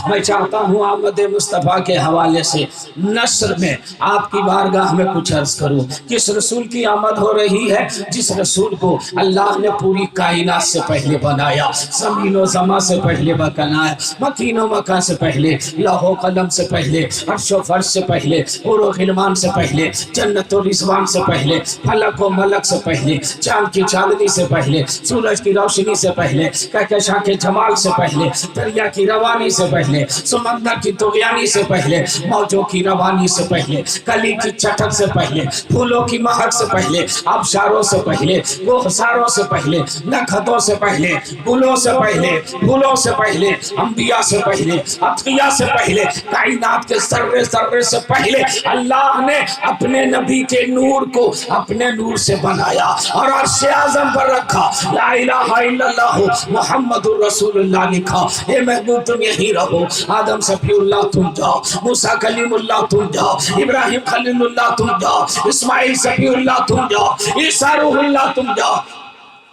میں چاہتا ہوں آمد مصطفیٰ کے حوالے سے نثر میں آپ کی بارگاہ میں کچھ عرض کروں۔ کس رسول کی آمد ہو رہی ہے؟ جس رسول کو اللہ نے پوری کائنات سے پہلے بنایا، زمین و زمان سے پہلے بنایا، مکین و مکان سے پہلے، لوح و قلم سے پہلے، عرش و فرش سے پہلے، حور و غلمان سے پہلے، جنت و رضوان سے پہلے، فلک و ملک سے پہلے، چاند کی چاندنی سے پہلے، سورج کی روشنی سے پہلے، کہکشاں کے جمال سے پہلے، دریا کی روانی سے پہلے، سمندر کی طغیانی سے پہلے، موجوں کی روانی سے پہلے، کلی کی چٹک سے پہلے، پھولوں کی مہک سے پہلے، آبشاروں سے پہلے، کوہساروں سے پہلے، نکھتوں سے پہلے، گلوں سے پہلے، پھولوں سے پہلے، انبیاء سے پہلے، اتقیاء سے پہلے، کائنات کے ذرے ذرے سے پہلے اللہ نے اپنے نبی کے نور کو اپنے نور سے بنایا اور عرش اعظم پر رکھا۔ لا الہ الا اللہ محمد رسول اللہ لکھا۔ اے محبوب تم یہی رہو، آدم صفی اللہ تم جاؤ، موسیٰ کلیم اللہ تم جاؤ، ابراہیم خلیل اللہ تم جاؤ، اسماعیل صفی اللہ تم جاؤ، عیسیٰ روح اللہ تم جاؤ،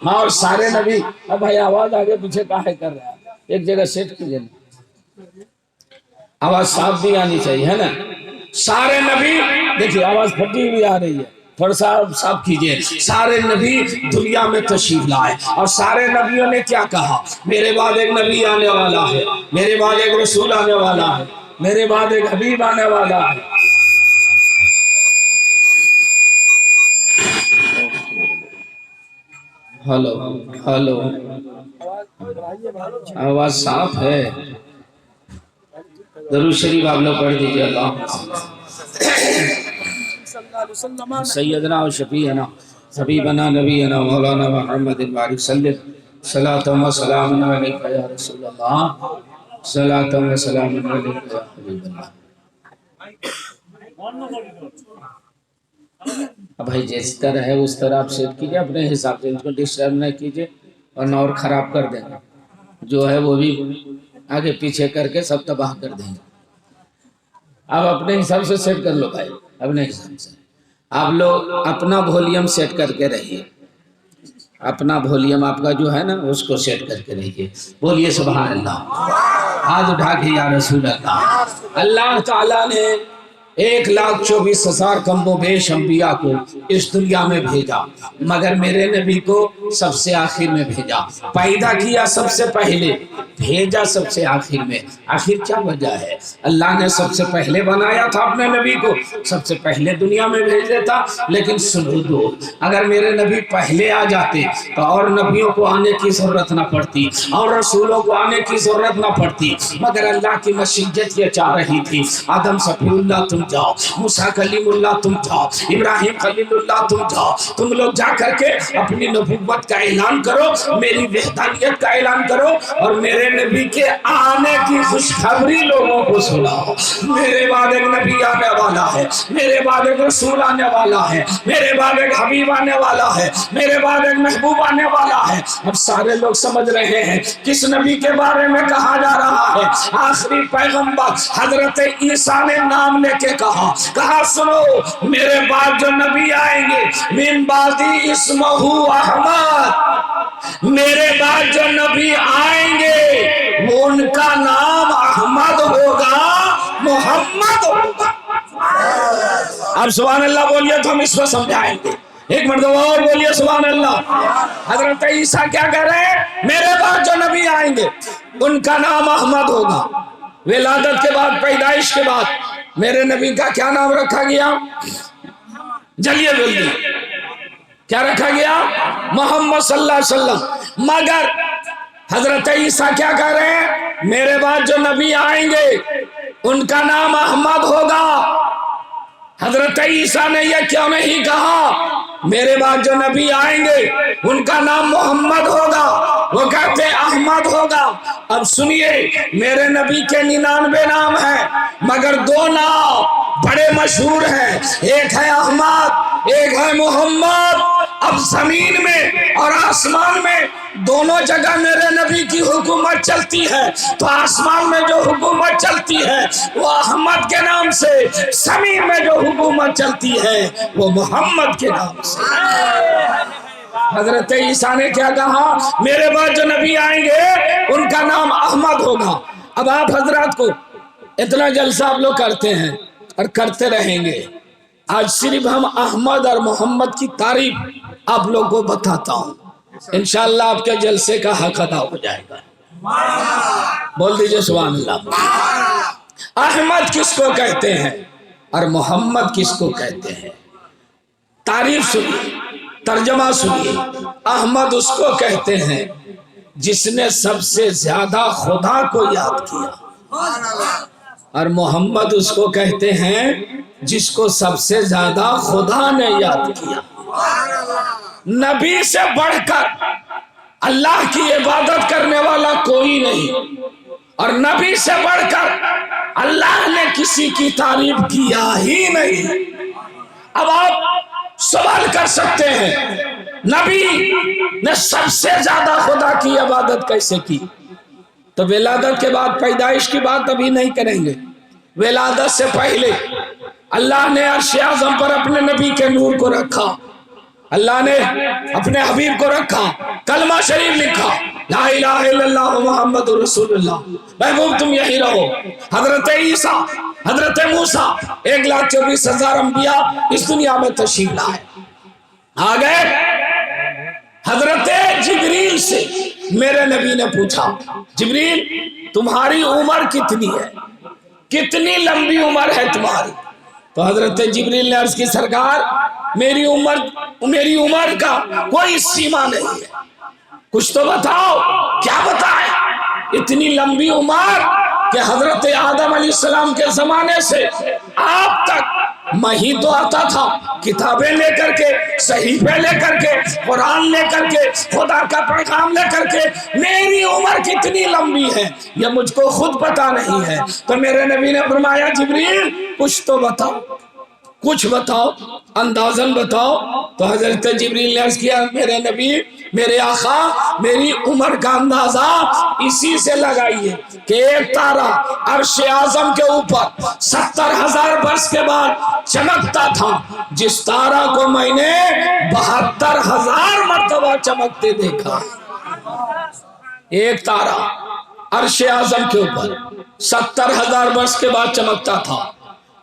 اور سارے نبی۔ اب بھائی آواز آگے پیچھے کاہے کر رہا ہے؟ ایک جگہ سیٹ کیجئے، آواز صاف بھی آنی چاہیے ہے نا۔ سارے نبی، دیکھیے آواز پھٹی ہوئی آ رہی ہے، تھوڑا سا صاف کیجئے۔ سارے نبی دنیا میں تشریف لائے اور سارے نبیوں نے کیا کہا؟ میرے بعد ایک نبی آنے والا ہے، میرے بعد ایک رسول آنے والا ہے، میرے بعد ایک حبیب آنے والا ہے۔ ہلو ہلو، آواز صاف ہے؟ درود شریف آپ لوگ پڑھ دیجئے۔ اللہ سیدنا و شفیعنا حبیبنا نبینا مولانا محمد بارک سلم صلاۃ و سلام علیک یا رسول اللہ، صلاۃ و سلام علیک یا حبیب اللہ۔ اب بھائی جس طرح ہے اس طرح آپ سیٹ کیجئے اپنے حساب سے، ان کو ڈسٹرب نہ کیجئے ورنہ اور خراب کر دیں گے، جو ہے وہ بھی آگے پیچھے کر کے سب تباہ کر دیں گے۔ اب اپنے حساب سے سیٹ کر لو بھائی، اپنے حساب سے آپ لوگ اپنا ولیوم سیٹ کر کے رہیے، اپنا ولیوم آپ کا جو ہے نا اس کو سیٹ کر کے رہیے۔ بولیے سبحان اللہ، ہاتھ اٹھا کے یا رسول اللہ۔ اللہ تعالیٰ نے 1,24,000 کم و بیش انبیاء کو اس دنیا میں بھیجا، مگر میرے نبی کو سب سے آخر میں بھیجا۔ پیدا کیا سب سے پہلے، بھیجا سب سے آخر میں۔ آخر کیا وجہ ہے؟ اللہ نے سب سے پہلے بنایا تھا اپنے نبی کو، سب سے پہلے دنیا میں بھیج دیتا، لیکن سنو دو، اگر میرے نبی پہلے آ جاتے تو اور نبیوں کو آنے کی ضرورت نہ پڑتی اور رسولوں کو آنے کی ضرورت نہ پڑتی، مگر اللہ کی مشیت یہ چاہ رہی تھی آدم صفی اللہ تم جاؤ، موسیٰ کلیم اللہ تم جاؤ، ابراہیم خلیل اللہ تم جاؤ، تم لوگ جا کر کے اپنی نبوت کا اعلان کرو، میری وحدانیت کا اعلان کرو اور میرے نبی کے آنے کی خوشخبری لوگوں کو سناؤ۔ میرے بعد ایک نبی آنے والا ہے، میرے بعد ایک رسول آنے والا ہے، میرے بعد ایک حبیب آنے والا ہے، میرے بعد ایک محبوب آنے والا ہے۔ اب سارے لوگ سمجھ رہے ہیں کس نبی کے بارے میں کہا جا رہا ہے؟ آخری پیغمبر حضرت عیسیٰ نے نام لے کے کہا سنو، میرے بعد جو نبی آئیں گے من بعدی اسمہ احمد، میرے بعد جو نبی آئیں گے وہ ان کا نام احمد ہوگا، محمد ہوگا۔ اب سبحان اللہ بولیے تو ہم اس کو سمجھائیں گے، ایک مرتبہ اور بولیے سبحان اللہ۔ حضرت عیسیٰ کیا کہہ رہے ہیں؟ میرے بعد جو نبی آئیں گے ان کا نام احمد ہوگا۔ ولادت کے بعد، پیدائش کے بعد میرے نبی کا کیا نام رکھا گیا؟ جلدی جلدی کیا رکھا گیا؟ محمد صلی اللہ علیہ وسلم۔ مگر حضرت عیسیٰ کیا کہہ رہے ہیں؟ میرے بعد جو نبی آئیں گے ان کا نام احمد ہوگا۔ حضرت عیسیٰ نے یہ کیوں نہیں کہا میرے بعد جو نبی آئیں گے ان کا نام محمد ہوگا، وہ کہتے احمد ہوگا؟ اب سنیے، میرے نبی کے 99 نام ہیں مگر 2 نام بڑے مشہور ہیں، ایک ہے احمد، ایک ہے محمد۔ اب زمین میں اور آسمان میں دونوں جگہ میرے نبی کی حکومت چلتی ہے، تو آسمان میں جو حکومت چلتی ہے وہ احمد کے نام سے، زمین میں جو حکومت چلتی ہے وہ محمد کے نام سے۔ حضرت عیسیٰ نے کیا کہا؟ میرے بعد جو نبی آئیں گے ان کا نام احمد ہوگا۔ अब आप हजरात को इतना जलसा आप लोग करते हैं और करते रहेंगे। आज सिर्फ हम अहमद और मोहम्मद की तारीफ आप लोग को बताता हूं, इंशाअल्लाह आपके जलसे का हक अदा हो जाएगा। बोल दीजिए सुभान अल्लाह। अहमद किसको कहते हैं और मोहम्मद किसको कहते हैं? तारीफ सुनिए, तर्जमा सुनिए। अहमद उसको कहते हैं जिसने सबसे ज्यादा खुदा को याद किया, और मोहम्मद उसको कहते हैं जिसको सबसे ज्यादा खुदा ने याद किया। नबी से बढ़कर अल्लाह की इबादत करने वाला कोई नहीं, और नबी से बढ़कर अल्लाह ने किसी की तारीफ किया ही नहीं। अब आप सवाल कर सकते हैं नबी ने सबसे ज्यादा खुदा की इबादत कैसे की? तो विलादत के बाद पैदाइश की बात अभी नहीं करेंगे। विलादत से पहले अल्लाह ने अर्श आज़म पर अपने नबी के नूर को रखा, अल्लाह ने अपने हबीब को रखा, कलमा शरीफ लिखा, ला इलाहा इल्लल्लाह मुहम्मदुर रसूलुल्लाह, महबूब तुम यही रहो। हजरत ईसा, हजरत मूसा, 1,24,000 अंबिया इस दुनिया में तशरीफ लाए। आ गए हजरत जिब्रील से मेरे नबी ने पूछा, जिब्रील तुम्हारी उम्र कितनी है, कितनी लंबी उम्र है तुम्हारी? तो हजरत जिब्रील ने अर्ज की, सरकार मेरी उम्र का कोई सीमा नहीं है, कुछ तो बताओ। क्या बताएं? इतनी लंबी उम्र कि हजरत आदम अलैहिस्सलाम के जमाने से आप तक मही तो आता था, किताबें लेकर के, सहीफे लेकर के, कुरान लेकर के, खुदा का पैगाम लेकर के। मेरी उम्र कितनी लंबी है ये मुझको खुद पता नहीं है। तो मेरे नबी ने फरमाया, जिब्रील कुछ तो बताओ, कुछ बताओ, अंदाजन बताओ। तो हजरत जिब्रील ने अर्ज किया, मेरे नबी, मेरे आका, मेरी उम्र का अंदाजा इसी से लगाइए कि एक तारा अर्श आज़म के ऊपर 70,000 वर्ष के बाद चमकता था, जिस तारा को मैंने 72,000 मर्तबा चमकते देखा। एक तारा अर्श आज़म के ऊपर 70,000 वर्ष के बाद चमकता था,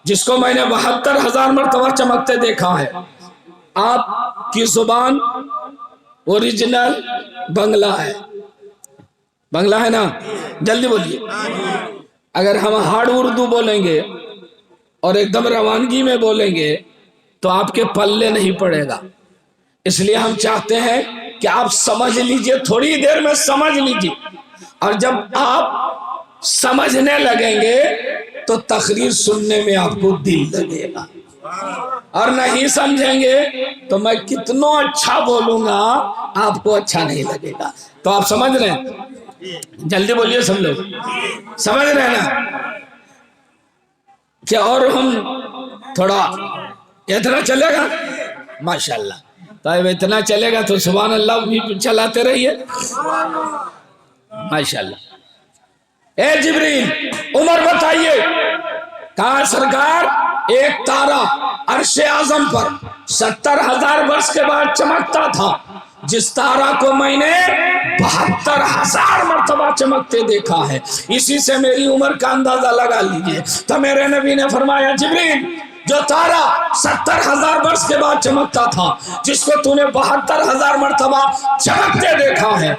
जिसको मैंने 72,000 मर्तबा चमकते देखा है। आपकी जुबान ओरिजिनल बंगला है, बंगला है ना? जल्दी बोलिए। अगर हम हार्ड उर्दू बोलेंगे और एकदम रवानगी में बोलेंगे तो आपके पल्ले नहीं पड़ेगा। इसलिए हम चाहते हैं कि आप समझ लीजिए, थोड़ी देर में समझ लीजिए, और जब आप समझने लगेंगे तो तकरीर सुनने में आपको दिल लगेगा, और नहीं समझेंगे तो मैं कितना अच्छा बोलूंगा आपको अच्छा नहीं लगेगा। तो आप समझ रहे हैं? जल्दी बोलिए, सब लोग समझ रहे हैं ना? क्या और हम थोड़ा इतना चलेगा? माशाल्लाह। तो अब इतना चलेगा तो सुभान अल्लाह भी चलाते रहिए, माशाल्लाह। ए जिब्रील उम्र बताइए। कहा, सरकार एक तारा अर्श आज़म पर 70,000 वर्ष के बाद चमकता था, जिस तारा को मैंने 72,000 मर्तबा चमकते देखा है। इसी से मेरी उम्र का अंदाजा लगा लीजिए। तो मेरे नबी ने फरमाया, जिब्रील जो तारा 70,000 वर्ष के बाद चमकता था, जिसको तूने 72,000 मर्तबा चमकते देखा है,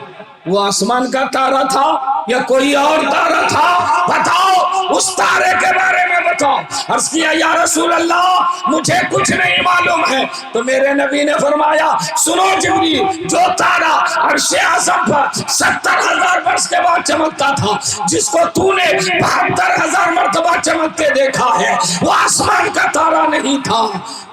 वो आसमान का तारा था या कोई और तारा था? बताओ, उस तारे के बारे में बताओ। अर्ज़ किया, या रसूल अल्लाह मुझे कुछ नहीं मालूम है। तो मेरे नबी ने फरमाया, सुनो जिब्रील, जो तारा अर्श आज़म पर 70,000 वर्ष के बाद चमकता था, जिसको तूने 72,000 मर्तबा चमकते देखा है, वो आसमान का तारा नहीं था,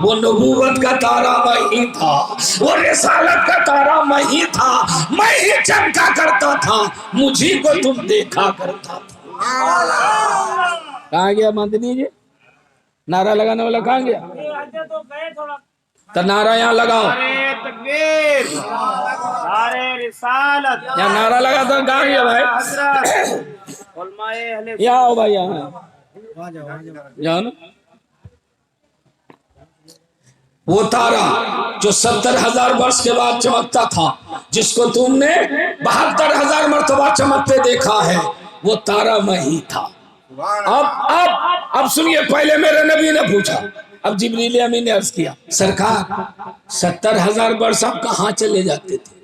वो नबूवत का तारा मैं ही था, वो रिसालत का तारा मैं ही था, मैं ही चमका करता था, मुझी को तुम देखा करता था। कहाँ गया मदनी जी? नारा लगाने वाला कहाँ गया? तो नारा यहाँ लगाओ, यहाँ नारा लगा तो कहाँ गया भाई? यहाँ आओ भाई, यहाँ जाओ ना। वो तारा जो 70,000 वर्ष के बाद चमकता था, जिसको तुमने 72,000 मर्तबा चमकते देखा है, وہ تارا میں ہی تھا۔ اب سنیے، پہلے میرے نبی نے پوچھا، اب جبریل امین نے عرض کیا، سرکار 70,000 برس آپ کہاں چلے جاتے تھے؟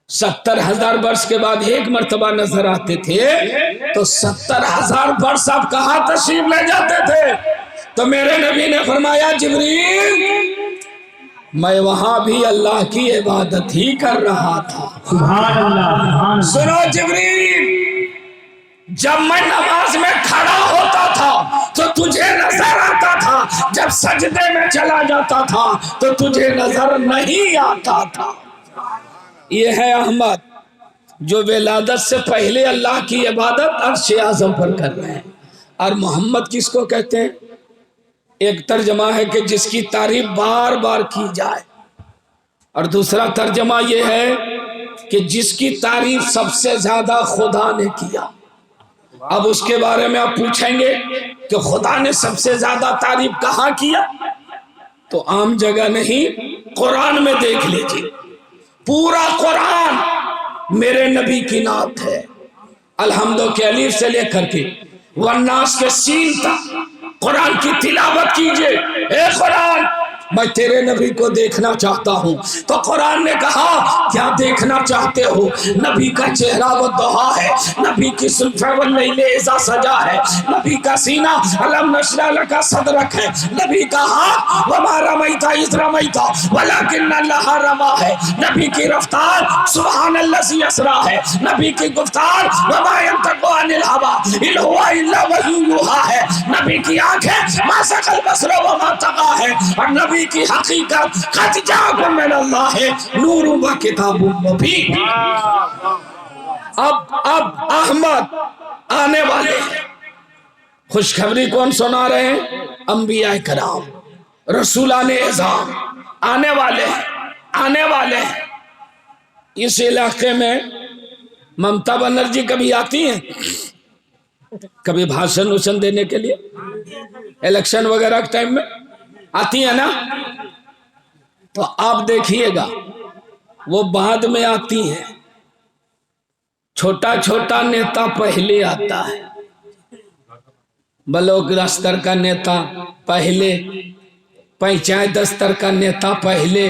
70,000 برس کے بعد ایک مرتبہ نظر آتے تھے، تو 70,000 برس آپ کہاں تشریف لے جاتے تھے؟ تو میرے نبی نے فرمایا، جبریل میں وہاں بھی اللہ کی عبادت ہی کر رہا تھا۔ سبحان اللہ۔ سنو جبریل، جب میں نماز میں کھڑا ہوتا تھا تو تجھے نظر آتا تھا، جب سجدے میں چلا جاتا تھا تو تجھے نظر نہیں آتا تھا۔ یہ ہے احمد جو ولادت سے پہلے اللہ کی عبادت عرش اعظم پر کر رہے ہیں۔ اور محمد کس کو کہتے ہیں؟ ایک ترجمہ ہے کہ جس کی تعریف بار بار کی جائے، اور دوسرا ترجمہ یہ ہے کہ جس کی تعریف سب سے زیادہ خدا نے کیا۔ اب اس کے بارے میں آپ پوچھیں گے کہ خدا نے سب سے زیادہ تعریف کہاں کیا؟ تو عام جگہ نہیں، قرآن میں دیکھ لیجیے، پورا قرآن میرے نبی کی نعت ہے۔ الحمد کے الف سے لے کر کے والناس کے سین تک قرآن کی تلاوت کیجئے۔ اے قرآن، میں تیرے نبی کو دیکھنا چاہتا ہوں۔ تو قرآن نے کہا، کیا دیکھنا چاہتے ہو؟ نبی کا چہرہ و دہا ہے، نبی کی سلفہ واللیل اذا سجا ہے، نبی کا سینہ الم نشرح لک صدرک ہے، نبی کا ہاتھ وما رمیت اذ رمیت ولکن اللہ رما ہے، نبی کی رفتار سبحان الذی اسری ہے، نبی کی گفتار وما ینطق عن الہوی ان هو الا وحی یوحی ہے، نبی کی آنکھیں ما سقل بصر وما طغی ہے، اور نبی کی حقیقت قد جاءکم من اللہ نور و کتاب مبین۔ اب احمد آنے والے ہیں، خوشخبری کون سنا رہے ہیں؟ انبیاء کرام، رسولان اعظام آنے والے ہیں۔ اس علاقے میں ممتا بنرجی کبھی آتی ہیں؟ کبھی بھاشن وشن دینے کے لیے الیکشن وغیرہ کے ٹائم میں آتی ہے نا؟ تو آپ دیکھیے گا وہ بعد میں آتی ہیں، چھوٹا چھوٹا نیتا پہلے آتا ہے، بلاک استر کا نیتا پہلے، پنچایت استر کا نیتا پہلے،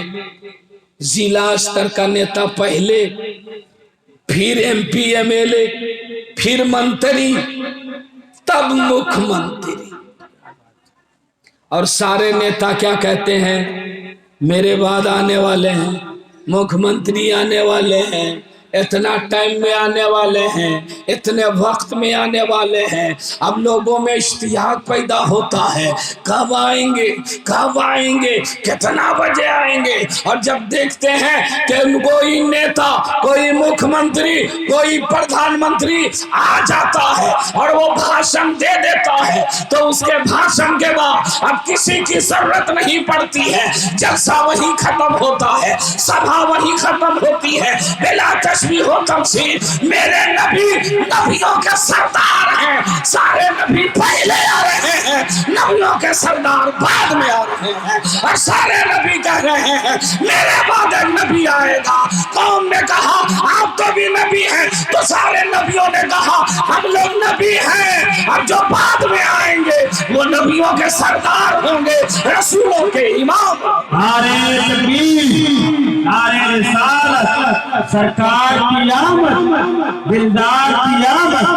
ضلع استر کا نیتا پہلے، پھر M P M L A, پھر منتری، تب مکھ منتری۔ اور سارے نیتا کیا کہتے ہیں؟ میرے بعد آنے والے ہیں، مکھ منتری آنے والے ہیں، اتنا ٹائم میں آنے والے ہیں، اتنے وقت میں آنے والے ہیں۔ اب لوگوں میں اشتیاق پیدا ہوتا ہے، کب آئیں گے، کب آئیں گے، کتنا بجے آئیں گے۔ اور جب دیکھتے ہیں کہ کوئی نیتا، کوئی مکھ منتری، کوئی پردھان منتری آ جاتا ہے اور وہ بھاشن دے دیتا ہے، تو اس کے بھاشن کے بعد اب کسی کی ضرورت نہیں پڑتی ہے، جلسہ وہی ختم ہوتا ہے، سبھا وہی ختم ہوتی ہے، بلا تشبیہ و تمثیل۔ میرے نبی نبیوں کے سردار ہیں، سارے نبی پہلے آ رہے ہیں، نبیوں کے سردار بعد میں آ رہے ہیں، اور سارے نبی کہہ رہے ہیں میرے بعد ایک نبی آئے گا۔ قوم نے کہا آپ تو بھی نبی ہیں، تو سارے نبیوں نے کہا ہم لوگ نبی ہیں، اور جو بعد میں آئیں گے وہ نبیوں کے سردار ہوں گے، رسولوں کے امام۔ نعرہ تکبیر، نعرہ رسالت، سرکار کی آمد، دلدار کی آمد،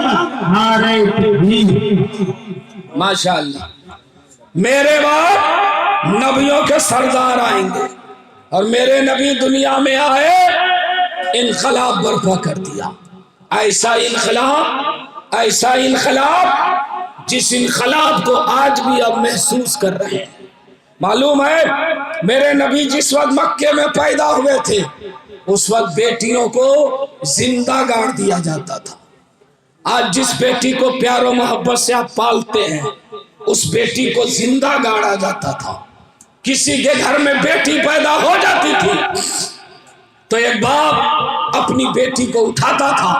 نعرہ تکبیر۔ ماشاءاللہ، میرے بعد نبیوں کے سردار آئیں گے، اور میرے نبی دنیا میں آئے، انقلاب برپا کر دیا۔ ایسا انقلاب جس انقلاب کو آج بھی اب محسوس کر رہے ہیں۔ معلوم ہے میرے نبی جس وقت مکے میں پیدا ہوئے تھے، اس وقت بیٹیوں کو زندہ گاڑ دیا جاتا تھا۔ آج جس بیٹی کو پیار و محبت سے آپ پالتے ہیں، اس بیٹی کو زندہ گاڑا جاتا تھا۔ کسی کے گھر میں بیٹی پیدا ہو جاتی تھی تو ایک باپ اپنی بیٹی کو اٹھاتا تھا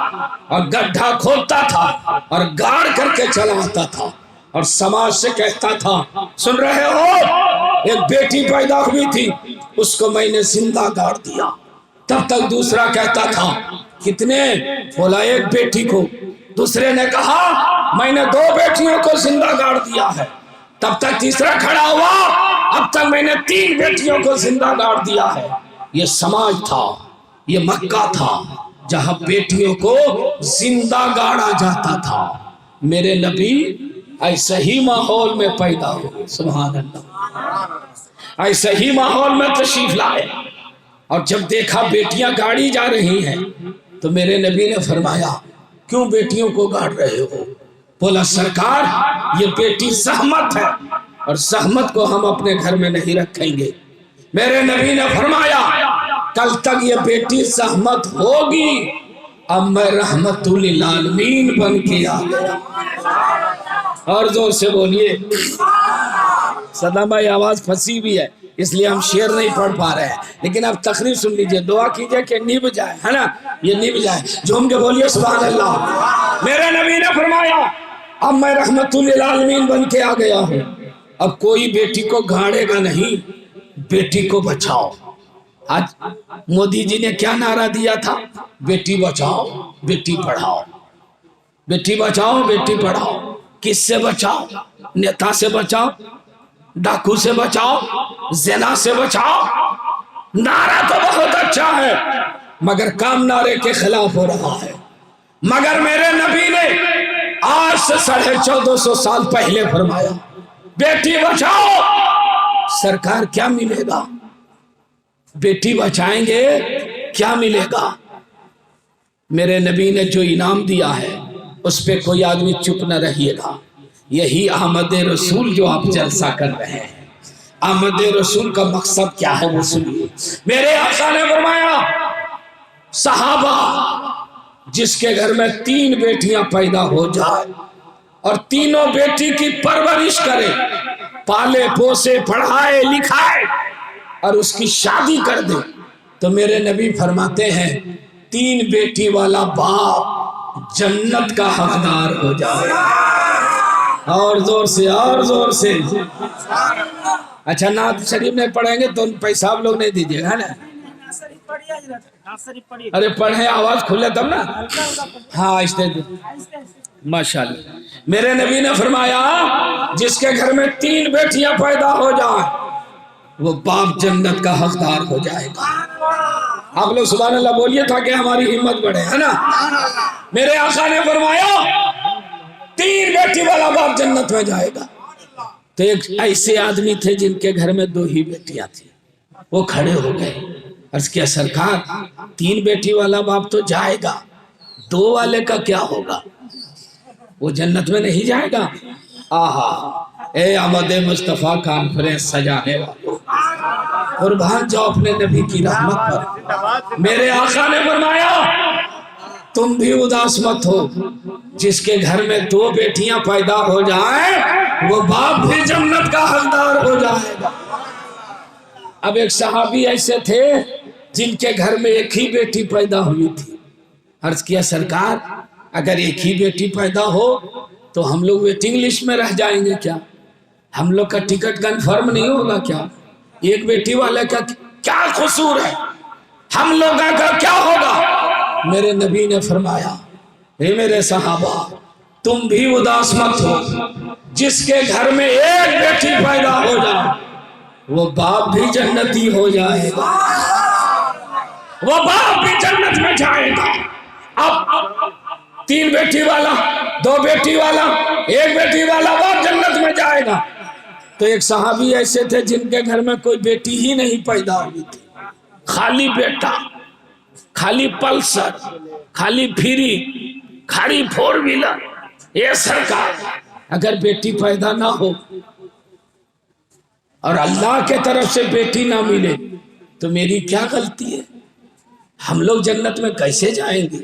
اور گڈھا کھودتا تھا اور گاڑ کر کے چلا آتا تھا، اور سماج سے کہتا تھا سن رہے ہو، ایک بیٹی پیدا ہوئی تھی، اس کو میں نے زندہ گاڑ دیا۔ تب تک دوسرا کہتا تھا کتنے؟ بولا ایک بیٹی کو۔ दूसरे ने कहा मैंने 2 बेटियों को जिंदा गाड़ दिया है। तब तक तीसरा खड़ा हुआ, अब तक मैंने 3 बेटियों को जिंदा गाड़ दिया है। ये समाज था, ये मक्का था जहां बेटियों को जिंदा गाड़ा जाता था। मेरे नबी ऐसे ही माहौल में पैदा हुए, सुभान अल्लाह, ऐसे ही माहौल में तशरीफ लाए। और जब देखा बेटियां गाड़ी जा रही हैं तो मेरे नबी ने फरमाया क्यों बेटियों को गाड़ रहे हो? बोला सरकार ये बेटी सहमत है और सहमत को हम अपने घर में नहीं रखेंगे। मेरे नबी ने फरमाया कल तक ये बेटी सहमत होगी, अब मैं रहमतुल लिल आलमीन बन के आ गया। और जोर से बोलिए। सदाम भाई आवाज फंसी भी है इसलिए हम शेर नहीं पढ़ पा रहे हैं, लेकिन आप तकरीर सुन लीजिए, दुआ कीजिए कि निभ जाए, है ना, ये निभ जाए। झूम के बोलिए सुभान अल्लाह। मेरे नबी ने फरमाया अब मैं रहमतुल लिल आलमीन बन के आ गया हूँ, अब कोई बेटी को गाड़ेगा नहीं, बेटी को बचाओ। आज मोदी जी ने क्या नारा दिया था? बेटी बचाओ बेटी पढ़ाओ, बेटी बचाओ बेटी पढ़ाओ। किससे बचाओ? नेता से बचाओ, डाकू से बचाओ, ज़िना से बचाओ। नारा तो बहुत अच्छा है मगर काम नारे के खिलाफ हो रहा है। मगर मेरे नबी ने आज से 1450 साल पहले फरमाया बेटी बचाओ। सरकार क्या मिलेगा? बेटी बचाएंगे क्या मिलेगा? मेरे नबी ने जो इनाम दिया है उस पे कोई आदमी चुप न रहिएगा। यही अहमद रसूल जो आप जलसा कर रहे हैं, अहमद रसूल का मकसद क्या है वो सुनिए। मेरे आका ने फरमाया सहाबा जिसके घर में 3 बेटियां पैदा हो जाए और तीनों बेटी की परवरिश करे, पाले पोसे पढ़ाए लिखाए और उसकी शादी कर दे, तो मेरे नबी फरमाते हैं 3 बेटी वाला बाप जन्नत का हकदार हो जाए। और जोर से और जोर से। अच्छा नात शरीफ नहीं पढ़ेंगे तो पैसा आप लोग नहीं दीजिएगा, है ना? अरे पढ़े आवाज खुले तब ना। हाँ माशाल्लाह। मेरे नबी ने फरमाया जिसके घर में 3 बेटियां पैदा हो जाए वो बाप जन्नत का हकदार हो जाएगा। आप लोग सुभान अल्लाह बोलिए ताकि हमारी हिम्मत बढ़े, है ना। मेरे आका ने फरमाया 3 बेटी वाला बाप जन्नत में जाएगा। तो एक ऐसे आदमी थे जिनके घर में 2 ही बेटियां थी, वो खड़े हो गए। अर्ज किया सरकार 3 बेटी वाला बाप तो जाएगा, 2 वाले का क्या होगा? वो जन्नत में नहीं जाएगा। आहा ए अहमद मुस्तफा कॉन्फ्रेंस सजाने वालों, कुर्बान जाओ अपने नबी की रहमत पर। मेरे आका ने फरमाया तुम भी उदास मत हो, जिसके घर में 2 बेटियां पैदा हो जाए वो बाप भी जन्नत का हकदार हो जाएगा। अब एक सहाबी ऐसे थे जिनके घर में 1 ही बेटी पैदा हुई थी। अर्ज किया सरकार अगर 1 ही बेटी पैदा हो तो हम लोग वेटिंग लिस्ट में रह जाएंगे क्या? हम लोग का टिकट कंफर्म नहीं होगा क्या? 1 बेटी वाले का क्या कसूर है? हम लोग का क्या होगा? मेरे नबी ने फरमाया हे मेरे सहाबा तुम भी उदास मत हो, जिसके घर में 1 बेटी पैदा हो जाए वो बाप भी जन्नती हो जाएगा, वो बाप भी जन्नत में जाएगा। अब 3 बेटी वाला, 2 बेटी वाला, 1 बेटी वाला बाप जन्नत में जाएगा। तो एक सहाबी ऐसे थे जिनके घर में कोई बेटी ही नहीं पैदा हुई थी, खाली बेटा, खाली पल्सर, खाली फ्री, खाली 4 व्हीलर। ये सरकार अगर बेटी पैदा ना हो और अल्लाह के तरफ से बेटी ना मिले तो मेरी क्या गलती है? हम लोग जन्नत में कैसे जाएंगे?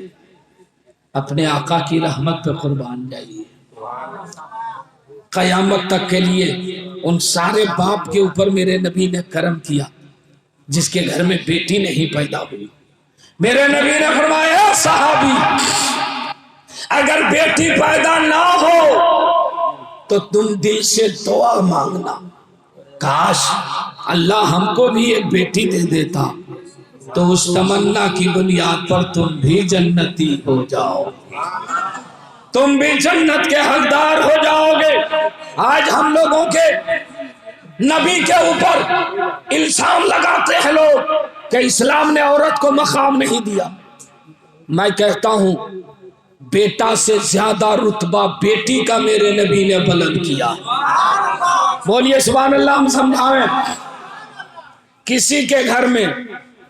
अपने आका की रहमत पे कुर्बान जाइए। कयामत तक के लिए उन सारे बाप के ऊपर मेरे नबी ने करम किया जिसके घर में बेटी नहीं पैदा हुई। मेरे नबी ने फरमाया सहाबी अगर बेटी पैदा ना हो तो तुम दिल से दुआ मांगना, काश अल्लाह हमको भी एक बेटी दे देता तो उस तमन्ना की बुनियाद पर तुम भी जन्नती हो जाओ। तुम भी जन्नत के हकदार हो जाओगे। आज हम लोगों के नबी के ऊपर इल्जाम लगाते हैं लोग कि इस्लाम ने औरत को मकाम नहीं दिया। मैं कहता हूं बेटा से ज्यादा रुतबा बेटी का मेरे नबी ने बुलंद किया। बोलिए सुभान अल्लाह। हम समझाएं, किसी के घर में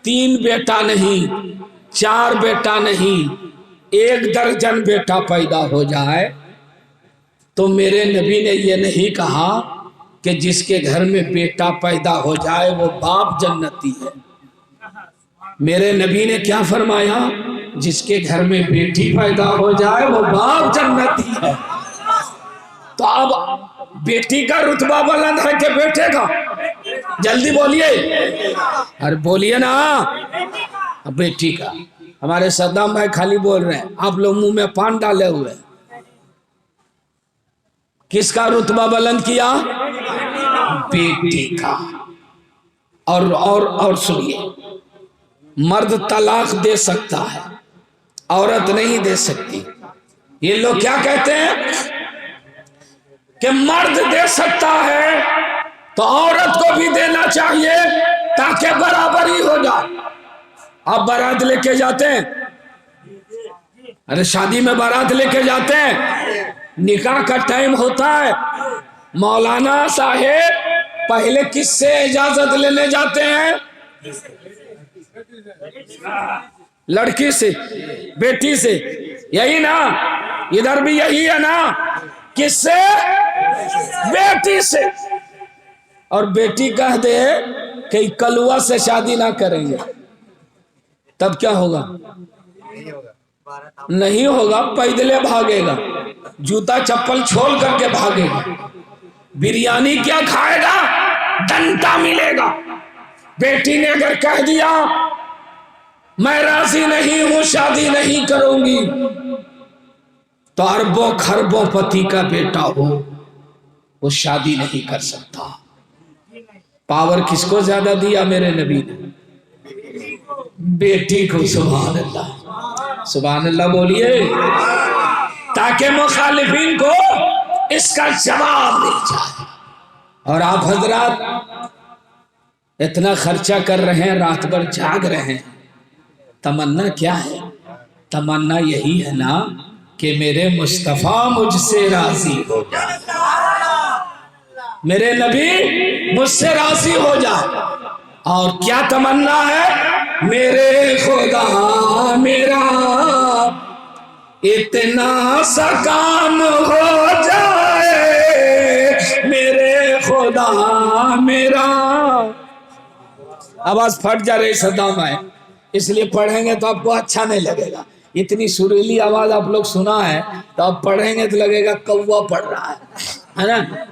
3 बेटा नहीं, 4 बेटा नहीं, 1 दर्जन बेटा पैदा हो जाए तो मेरे नबी ने ये नहीं कहा कि जिसके घर में बेटा पैदा हो जाए वो बाप जन्नती है। मेरे नबी ने क्या फरमाया? जिसके घर में बेटी पैदा हो जाए वो बाप जन्नती है। तो अब बेटी का रुतबा बुलंद है कि बेटे का? जल्दी बोलिए, अरे बोलिए ना। बेटी का। हमारे सद्दाम भाई खाली बोल रहे हैं, आप लोग मुंह में पान डाले हुए। किसका रुतबा बुलंद किया? बेटी का। और सुनिए, मर्द तलाक दे सकता है, औरत नहीं दे सकती। ये लोग क्या कहते हैं कि मर्द दे सकता है तो औरत को भी देना चाहिए ताकि बराबरी हो जाए। आप बारात लेके जाते हैं, अरे शादी में बारात लेके जाते हैं, निकाह का टाइम होता है, मौलाना साहेब पहले किससे इजाजत लेने जाते हैं? लड़की से, बेटी से, यही ना? इधर भी यही है ना? किससे? बेटी से। और बेटी कह दे कि कलुआ से शादी ना करेंगे, तब क्या होगा? नहीं होगा, पैदले भागेगा, जूता चप्पल छोड़ करके भागेगा। बिरयानी क्या खाएगा? डंडा मिलेगा। बेटी ने अगर कह दिया मैं राजी नहीं हूं, शादी नहीं करूंगी, तो अरबों खरबों पति का बेटा हो, वो शादी नहीं कर सकता। पावर किसको ज्यादा दिया मेरे नबी ने? बेटी को। सुभान अल्लाह, सुभान अल्लाह बोलिए, ताकि मुखालिफिन को इसका जवाब मिल जाए। और आप हजरात इतना खर्चा कर रहे हैं, रात भर जाग रहे हैं, तमन्ना क्या है? तमन्ना यही है ना कि मेरे मुस्तफा मुझसे राजी हो जाए, मेरे नबी मुझसे राजी हो जाए। और क्या तमन्ना है? मेरे खुदा मेरा इतना सा काम हो जाए, मेरे खुदा मेरा। आवाज फट जा रही सद्दाम है, इसलिए पढ़ेंगे तो आपको अच्छा नहीं लगेगा। इतनी सुरीली आवाज आप लोग सुना है तो आप पढ़ेंगे तो लगेगा कौवा पढ़ रहा है ना?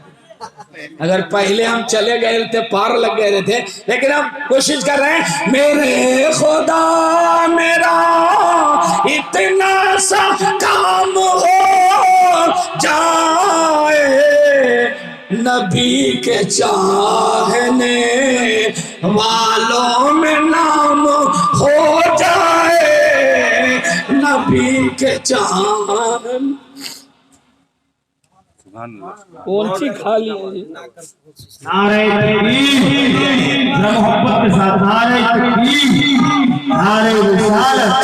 अगर पहले हम चले गए थे, पार लग गए थे, लेकिन हम कोशिश कर रहे हैं, मेरे खुदा मेरा इतना सा काम हो जाए, नबी के चाहने वालों में नाम हो जाए, नबी के चाहने। कौन सी खा ली है? नारे तकबीर, मोहब्बत के साथ नारे तकबीर, नारे रिसालत,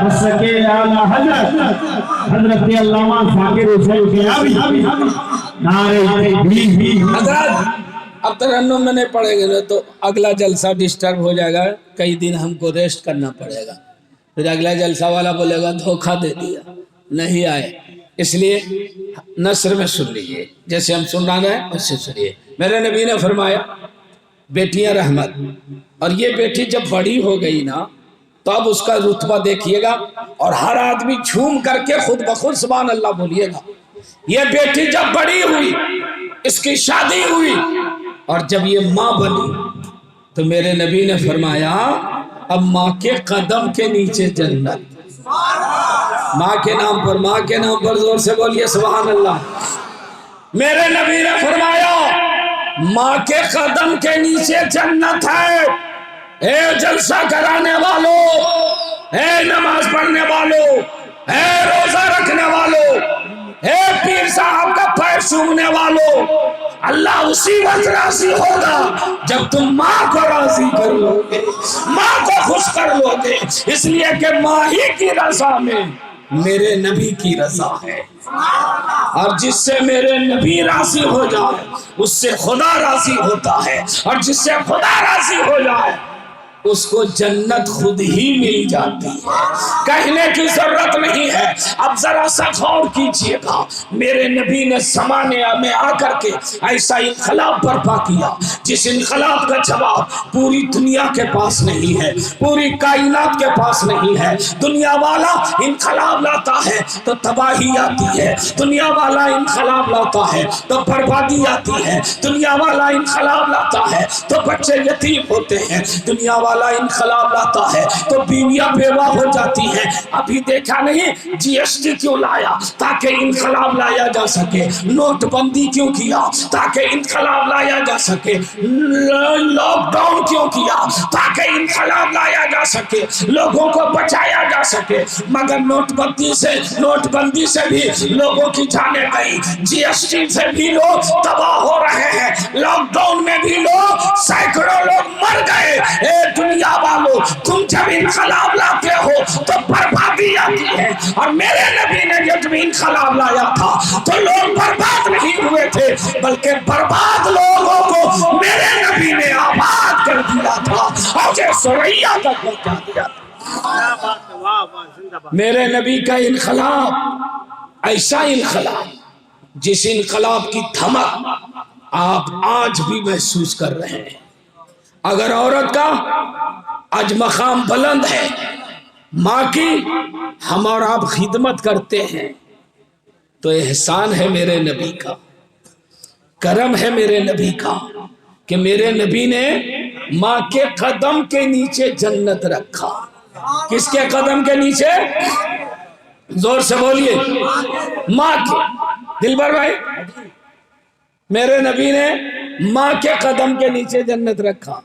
मसके आला हजरत अल्लामा ज़ाकिर हुसैन क़यामी, नारे तकबीर। हजरत अब तरन्नुम में नहीं पढ़ेंगे ना तो अगला जलसा डिस्टर्ब हो जाएगा, कई दिन हमको रेस्ट करना पड़ेगा। फिर अगला जलसा वाला बोलेगा धोखा दे दिया, नहीं आए। इसलिए नस्र में सुन लीजिए, जैसे हम सुन रहे हैं वैसे सुनिए। मेरे नबी ने फरमाया बेटियां रहमत, और ये बेटी जब बड़ी हो गई ना तो अब उसका रुतबा देखिएगा, और हर आदमी झूम करके खुद बखुद सुभान अल्लाह बोलिएगा। ये बेटी जब बड़ी हुई, इसकी शादी हुई, और जब ये माँ बनी तो मेरे नबी ने फरमाया अब माँ के कदम के नीचे जन्नत। माँ के नाम पर जोर से बोलिए सुभान अल्लाह। मेरे नबी ने फरमाया माँ के कदम के नीचे जन्नत है। ए जलसा कराने वालों, ए नमाज पढ़ने वालों, ए रोजा रखने वालों, اے پیر صاحب کا پیر چومنے والوں، اللہ اسی وقت راضی ہوگا جب تم ماں کو راضی کر لو گے، ماں کو خوش کر لو گے، اس لیے کہ ماں ہی کی رضا میں میرے نبی کی رضا ہے، اور جس سے میرے نبی راضی ہو جائے اس سے خدا راضی ہوتا ہے، اور جس سے خدا راضی ہو جائے اس کو جنت خود ہی مل جاتی ہے، کہنے کی ضرورت نہیں ہے۔ اب ذرا سا غور کیجئے گا، میرے نبی نے زمانے میں آ کر کے ایسا انقلاب برپا کیا جس انقلاب کا جواب پوری دنیا کے پاس نہیں ہے، پوری کائنات کے پاس نہیں ہے۔ دنیا والا انقلاب لاتا ہے تو تباہی آتی ہے، دنیا والا انقلاب لاتا ہے تو بربادی آتی ہے، دنیا والا انقلاب لاتا ہے تو بچے یتیم ہوتے ہیں، دنیا والا انقلاب لاتا ہے تو بیویاں بیوہ ہو جاتی ہیں۔ ابھی دیکھا نہیں جی ایس ٹی کیوں لایا؟ تاکہ انقلاب لایا جا سکے۔ نوٹ بندی کیوں کیا؟ تاکہ انقلاب لایا جا سکے۔ لاک ڈاؤن کیوں کیا؟ تاکہ انقلاب لایا جا سکے، لوگوں کو بچایا جا سکے۔ مگر نوٹ بندی سے بھی لوگوں کی جانیں گئی، جی ایس ٹی سے بھی لوگ تباہ ہو رہے ہیں، لاک ڈاؤن میں بھی لوگ سینکڑوں لوگ مر گئے۔ اے دنیا والوں، تم جب انقلاب لاتے ہو تو بربادی آتی ہے، اور میرے نبی نے جب انقلاب لایا تھا تو لوگ برباد نہیں ہوئے تھے، بلکہ برباد لوگوں کو میرے نبی نے آباد کر دیا تھا، اور جو سریا تک پہنچا دیا تھا۔ میرے نبی کا انقلاب ایسا انقلاب جس انقلاب کی دھمک آپ آج بھی محسوس کر رہے ہیں۔ اگر عورت کا آج مقام بلند ہے، ماں کی ہم اور آپ خدمت کرتے ہیں تو احسان ہے میرے نبی کا، کرم ہے میرے نبی کا کہ میرے نبی نے ماں کے قدم کے نیچے جنت رکھا۔ کس کے قدم کے نیچے؟ زور سے بولیے، ماں کے۔ دلبر بھائی، میرے نبی نے ماں کے قدم کے نیچے جنت رکھا۔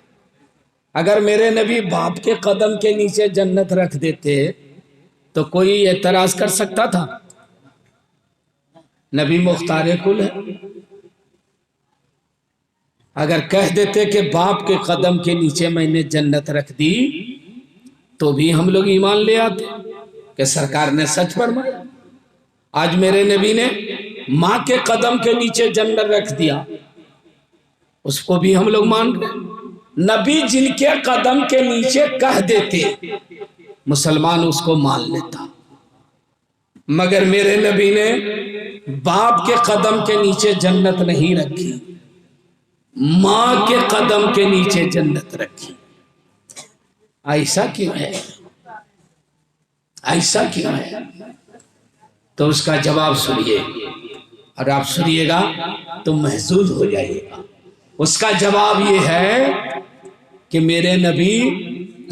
اگر میرے نبی باپ کے قدم کے نیچے جنت رکھ دیتے تو کوئی اعتراض کر سکتا تھا؟ نبی مختار کل ہے، اگر کہہ دیتے کہ باپ کے قدم کے نیچے میں نے جنت رکھ دی تو بھی ہم لوگ ایمان لے آتے کہ سرکار نے سچ فرمایا۔ آج میرے نبی نے ماں کے قدم کے نیچے جنت رکھ دیا، اس کو بھی ہم لوگ مان رہے۔ نبی جن کے قدم کے نیچے کہہ دیتے مسلمان اس کو مان لیتا، مگر میرے نبی نے باپ کے قدم کے نیچے جنت نہیں رکھی، ماں کے قدم کے نیچے جنت رکھی۔ ایسا کیوں ہے؟ ایسا کیوں ہے؟ تو اس کا جواب سنیے، اور آپ سنیے گا تو محظوظ ہو جائیے گا۔ اس کا جواب یہ ہے کہ میرے نبی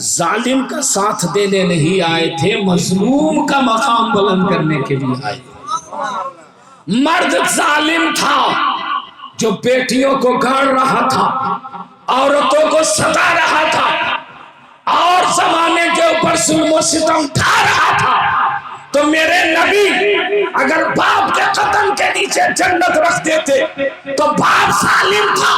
ظالم کا ساتھ دینے نہیں آئے تھے، مظلوم کا مقام بلند کرنے کے لیے آئے تھے۔ مرد ظالم تھا جو بیٹیوں کو گاڑ رہا تھا، عورتوں کو ستا رہا تھا، اور زمانے کے اوپر ظلم و ستم ڈھا رہا تھا، تو میرے نبی اگر باپ کے قدم کے نیچے جنت رکھ دیتے تو باپ ظالم تھا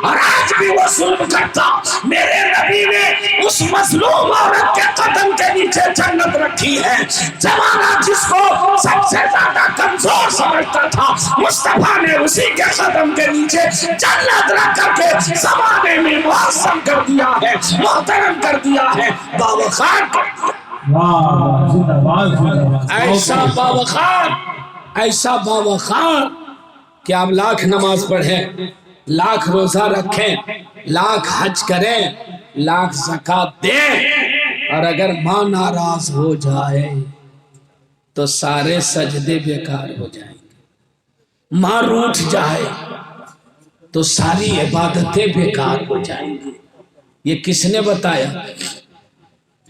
اور آج بھی وہ ظلم کرتا۔ میرے نبی نے اس مظلوم عورت کے قدم کے نیچے جنت رکھی ہے۔ زمانہ جس کو سب سے زیادہ کمزور سمجھتا تھا، مصطفیٰ نے اسی کے قدم کے نیچے جنت رکھ کر کے زمانے میں معظم کر دیا ہے، محترم کر دیا ہے، باوقار کر دیا۔ ایسا باوقار، ایسا باوقار کہ آپ لاکھ نماز پڑھیں، لاکھ روزہ رکھیں، لاکھ حج کریں، لاکھ زکوٰۃ دیں، اور اگر ماں ناراض ہو جائے تو سارے سجدے بیکار ہو جائیں گے۔ ماں روٹھ جائے تو ساری عبادتیں بیکار ہو جائیں گی۔ یہ کس نے بتایا؟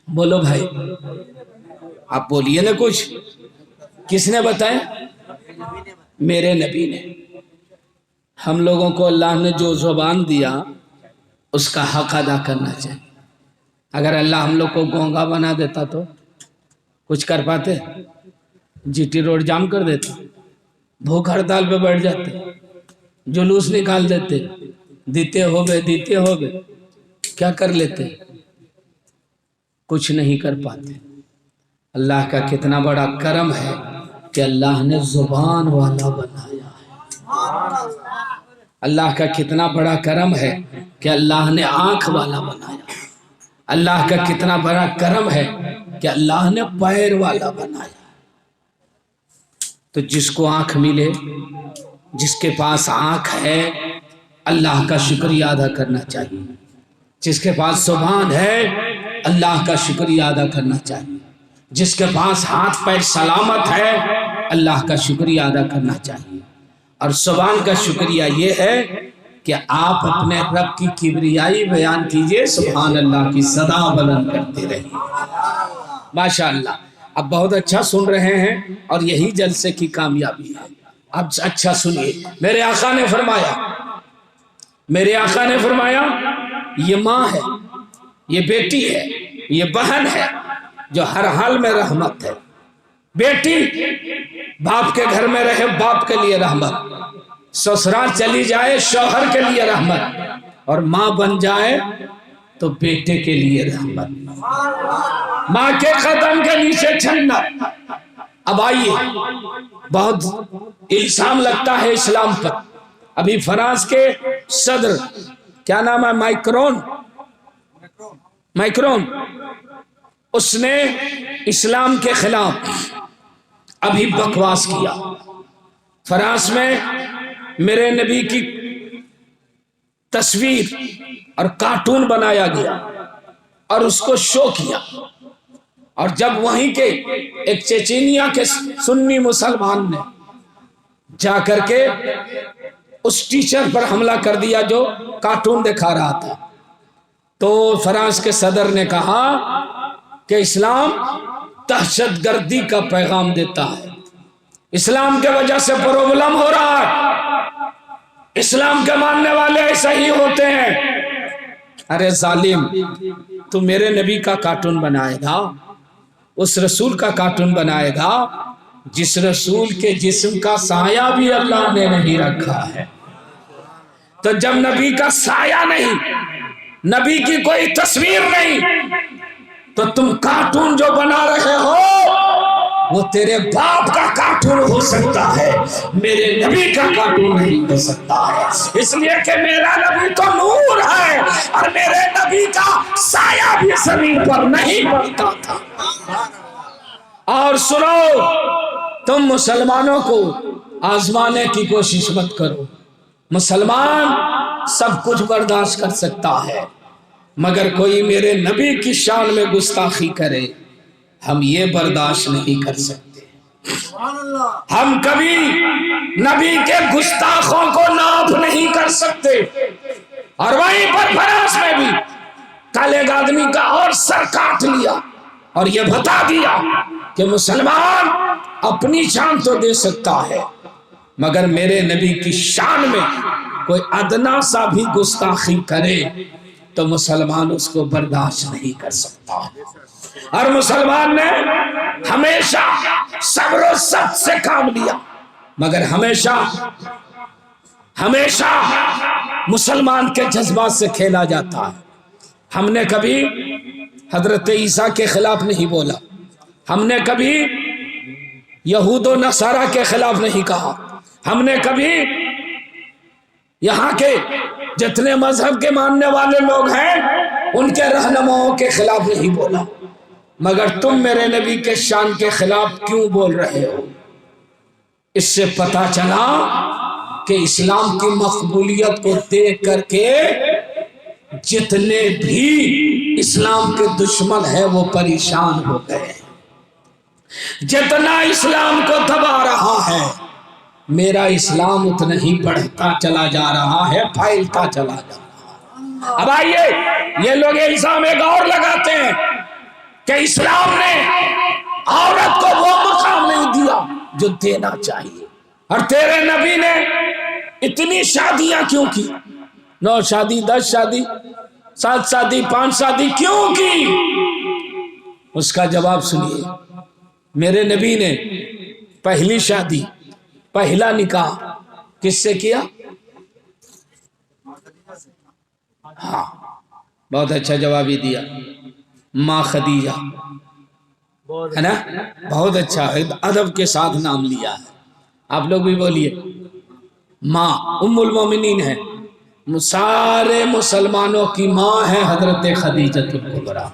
بولو بھائی، آپ بولیے نا کچھ، کس نے بتایا؟ میرے نبی نے۔ ہم لوگوں کو اللہ نے جو زبان دیا اس کا حق ادا کرنا چاہیے۔ اگر اللہ ہم لوگ کو گونگا بنا دیتا تو کچھ کر پاتے؟ جی ٹی روڈ جام کر دیتا؟ भूख हड़ताल पे बैठ जाते, जुलूस निकाल देते, देते होगे क्या कर लेते? कुछ नहीं कर पाते। अल्लाह का कितना बड़ा करम है कि अल्लाह ने जुबान वाला बनाया है। अल्लाह का कितना बड़ा करम है कि अल्लाह ने आंख वाला बनाया। अल्लाह का कितना बड़ा करम है कि अल्लाह ने पैर वाला बनाया। तो जिसको आंख मिले, जिसके पास आंख है, अल्लाह का शुक्रिया अदा करना चाहिए। जिसके पास जुबान है, अल्लाह का शुक्रिया अदा करना चाहिए। जिसके पास हाथ पैर सलामत है, अल्लाह का शुक्रिया अदा करना चाहिए। और जुबान का शुक्रिया ये है कि आप अपने रब की किबरियाई बयान कीजिए, सुभान अल्लाह की सदा बुलंद करते रहिए। माशाअल्लाह, अब बहुत अच्छा सुन रहे हैं और यही जलसे की कामयाबी है। अब अच्छा सुनिए, मेरे आका ने फरमाया ये माँ है, ये बेटी है, ये बहन है जो हर हाल में रहमत है। बेटी बाप के घर में रहे, बाप के लिए रहमत, ससुराल चली जाए शौहर के लिए रहमत, और माँ बन जाए तो बेटे के लिए रहमत। माँ के कदम के नीचे जन्नत। अब आइए, बहुत इल्जाम लगता है इस्लाम पर। अभी फ्रांस के सदर, क्या नाम है, मैक्रोन, उसने इस्लाम के खिलाफ अभी बकवास किया। फ्रांस में मेरे नबी की तस्वीर और कार्टून बनाया गया और उसको शो किया। और जब वहीं के एक चेचेनिया के सुन्नी मुसलमान ने जाकर के उस टीचर पर हमला कर दिया जो कार्टून दिखा रहा था, तो फ्रांस के सदर ने कहा कि इस्लाम दहशतगर्दी का पैगाम देता है, इस्लाम के वजह से प्रॉब्लम हो रहा है, इस्लाम के मानने वाले ऐसे ही होते हैं। अरे जालिम, तू मेरे नबी का कार्टून बनाएगा, उस रसूल का कार्टून बनाएगा जिस रसूल के जिस्म का साया भी अल्लाह ने नहीं रखा है। तो जब नबी का साया नहीं, नबी की कोई तस्वीर नहीं, तो तुम कार्टून जो बना रहे हो वो तेरे बाप का कार्टून हो सकता है, मेरे नबी का कार्टून नहीं हो सकता है। इसलिए कि मेरा नबी तो नूर है और मेरे नबी का साया भी जमीन पर नहीं पड़ता था। और सुनो, तुम मुसलमानों को आजमाने की कोशिश मत करो। मुसलमान सब कुछ बर्दाश्त कर सकता है, मगर कोई मेरे नबी की शान में गुस्ताखी करे, हम ये बर्दाश्त नहीं कर सकते। हम कभी नबी के गुस्ताखों को माफ नहीं कर सकते। और वहीं पर फ्रांस में भी काले आदमी का और सर काट लिया और ये बता दिया कि मुसलमान अपनी जान तो दे सकता है, मगर मेरे नबी की शान में कोई अदना सा भी गुस्ताखी करे तो मुसलमान उसको बर्दाश्त नहीं कर सकता। और मुसलमान ने हमेशा सब्र और सब्र से काम लिया, मगर हमेशा मुसलमान के जज्बात से खेला जाता है। हमने कभी हजरत ईसा के खिलाफ नहीं बोला, हमने कभी यहूद और नसारा के खिलाफ नहीं कहा, हमने कभी यहाँ के जितने मजहब के मानने वाले लोग हैं उनके रहनुमाओं के खिलाफ नहीं बोला, मगर तुम मेरे नबी के शान के खिलाफ क्यों बोल रहे हो? इससे पता चला कि इस्लाम की मकबूलियत को देख करके जितने भी इस्लाम के दुश्मन हैं वो परेशान हो गए। जितना इस्लाम को दबा रहा है, मेरा इस्लाम उतना ही बढ़ता चला जा रहा है, फैलता चला जा रहा है। अब आइए, ये लोग इल्जाम एक और लगाते हैं कि इस्लाम ने औरत को वो मकाम नहीं दिया जो देना चाहिए, और तेरे नबी ने इतनी शादियां क्यों की? 9 शादी, 10 शादी, 7 शादी, 5 शादी क्यों की? उसका जवाब सुनिए। मेरे नबी ने पहली शादी पहला निकाह किससे किया? हाँ, बहुत अच्छा जवाब ही दिया, माँ खदीजा, है ना? बहुत अच्छा है, अदब के साथ नाम लिया है। आप लोग भी बोलिए, माँ उम्मुल मोमिनीन है, सारे मुसलमानों की माँ है हजरत खदीजतुल कुबरा।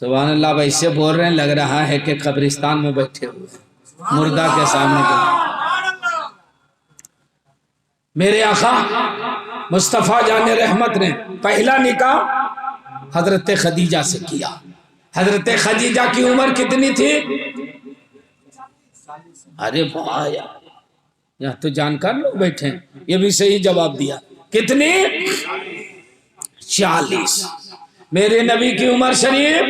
सुभान अल्लाह, वैसे बोल रहे हैं लग रहा है कि कब्रिस्तान में बैठे हुए मुर्दा के सामने बैठे। मेरे आका मुस्तफ़ा जाने रहमत ने पहला निकाह हजरत खदीजा से किया। हजरत खदीजा की उम्र कितनी थी? अरे वाह यार, यहाँ तो जानकार लोग बैठे हैं, ये भी सही जवाब दिया। कितनी? 40। मेरे नबी की उम्र शरीफ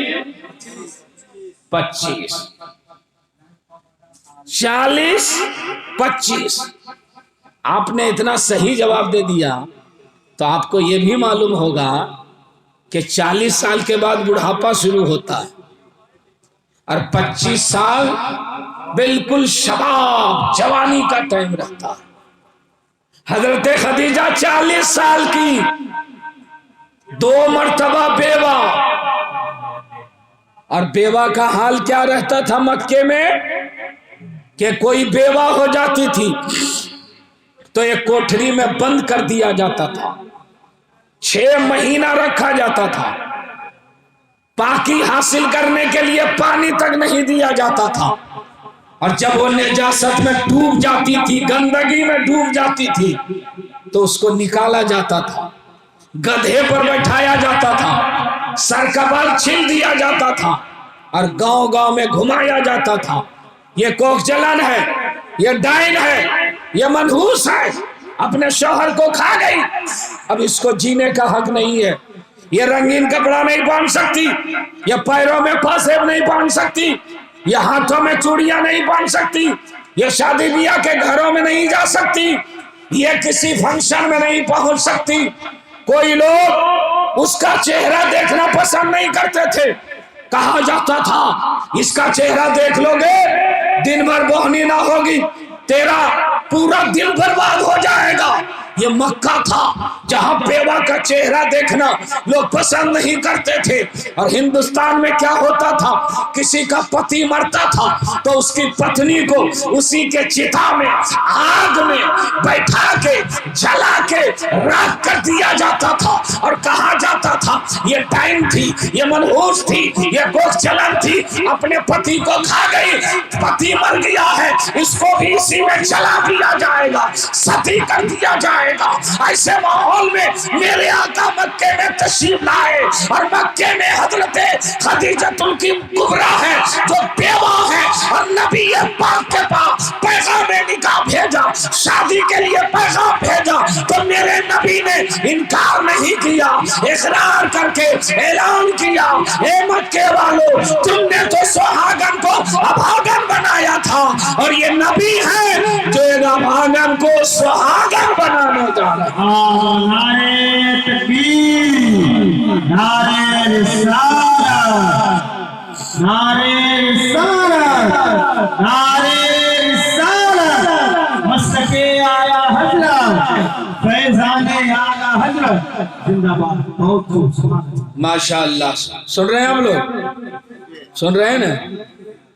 25। 40 25। आपने इतना सही जवाब दे दिया तो आपको यह भी मालूम होगा कि 40 साल के बाद बुढ़ापा शुरू होता है और 25 साल बिल्कुल शबाब जवानी का टाइम रहता है। हजरत खदीजा 40 साल की, 2 मर्तबा बेवा, और बेवा का हाल क्या रहता था मक्के में कि कोई बेवा हो जाती थी तो एक कोठरी में बंद कर दिया जाता था, 6 महीना रखा जाता था, पाकी हासिल करने के लिए पानी तक नहीं दिया जाता था, और जब वो नेजासत में डूब जाती थी, गंदगी में डूब जाती थी, तो उसको निकाला जाता था, गधे पर बैठाया जाता था, सर का बाल छील दिया जाता था और गांव गांव में घुमाया जाता था। ये कोखजलन है, ये डाइन है, ये मनहूस है, अपने शौहर को खा गई, अब इसको जीने का हक नहीं है। ये रंगीन कपड़ा नहीं पहन सकती, ये पैरों में पासेब नहीं पहन सकती, ये हाथों में चूड़ियां नहीं पहन सकती, ये शादी ब्याह के घरों में नहीं जा सकती, ये किसी फंक्शन में नहीं पहुंच सकती। कोई लोग उसका चेहरा देखना पसंद नहीं करते थे, कहा जाता था इसका चेहरा देख लोगे दिन भर बोहनी ना होगी, तेरा पूरा दिन बर्बाद हो जाएगा। ये मक्का था जहां बेवा का चेहरा देखना लोग पसंद नहीं करते थे। और हिंदुस्तान में क्या होता था, किसी का पति मरता था तो उसकी पत्नी को उसी के चिता में आग में बैठा के जला के राख कर दिया जाता था और कहा जाता था ये टाइम थी, ये मनहूस थी, ये गोचलन थी, अपने पति को खा गई, पति मर गया है, इसको भी इसी में जला दिया जाएगा, सती कर दिया जाएगा। ऐसे माहौल में मेरे आका मक्के में तशरीफ लाए और मक्के में हजरत खदीजतुल कुबरा है जो बेवा है और नबी पाक के पास पैगाम निकाह भेजा, शादी के लिए पैगाम भेजा, तो मेरे नबी ने इनकार नहीं किया, इकरार करके ऐलान किया, ए मक्के वालों तुमने तो सुहागन को अभागन बनाया था और ये नबी है जो एक अभागन को सुहागन बनाने जा रहा है। नारे तकबीर, नारे रिसालत, नारे रिसालत, नारे रिसालत, मस्तके आला हजरत, फैजाने आला हजरत जिंदाबाद। बहुत खूब, माशाअल्लाह। सुन रहे हैं हम लोग, सुन रहे हैं ना?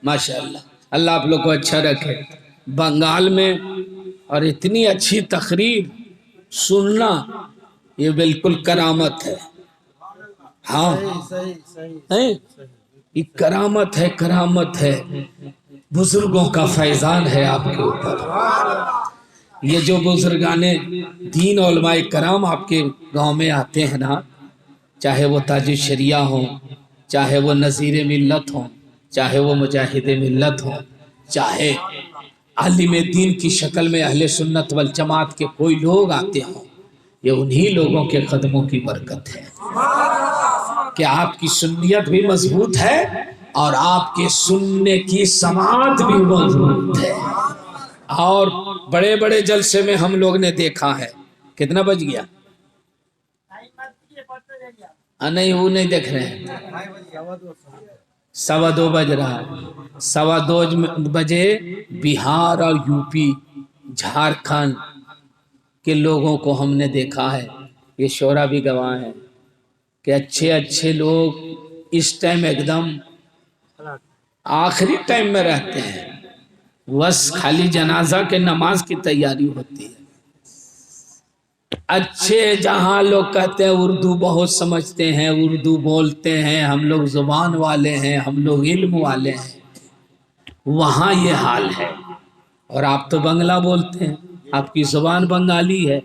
माशाअल्लाह, अल्लाह आप लोग को अच्छा रखे। बंगाल में और इतनी अच्छी तकरीर सुनना ये बिल्कुल करामत है। हाँ है, ये करामत है, करामत है, बुजुर्गों का फैजान है आपके ऊपर। ये जो बुजुर्गाने दीन उलमाए कराम आपके गांव में आते हैं ना, चाहे वो ताज शरिया हो, चाहे वो नज़ीर मिल्लत हो, चाहे वो मुजाहिद मिल्लत हो, चाहे आलिम दीन की शक्ल में अहले सुन्नत वल जमात के कोई लोग आते हों, ये उन्हीं लोगों के कदमों की बरकत है कि आपकी सुन्नियत भी मजबूत है और आपके सुनने की समात भी मजबूत है। और बड़े बड़े जलसे में हम लोग ने देखा है, कितना बज गया? नहीं, वो नहीं देख रहे हैं, 2:15 बज रहा है। 2:15 बजे बिहार और यूपी झारखंड के लोगों को हमने देखा है, ये शोरा भी गवाह है कि अच्छे अच्छे लोग इस टाइम एकदम आखिरी टाइम में रहते हैं, बस खाली जनाजा के नमाज की तैयारी होती है। अच्छे जहां लोग कहते हैं उर्दू बहुत समझते हैं, उर्दू बोलते हैं, हम लोग जुबान वाले हैं, हम लोग इल्म वाले हैं, वहां ये हाल है। और आप तो बंगला बोलते हैं, आपकी जुबान बंगाली है,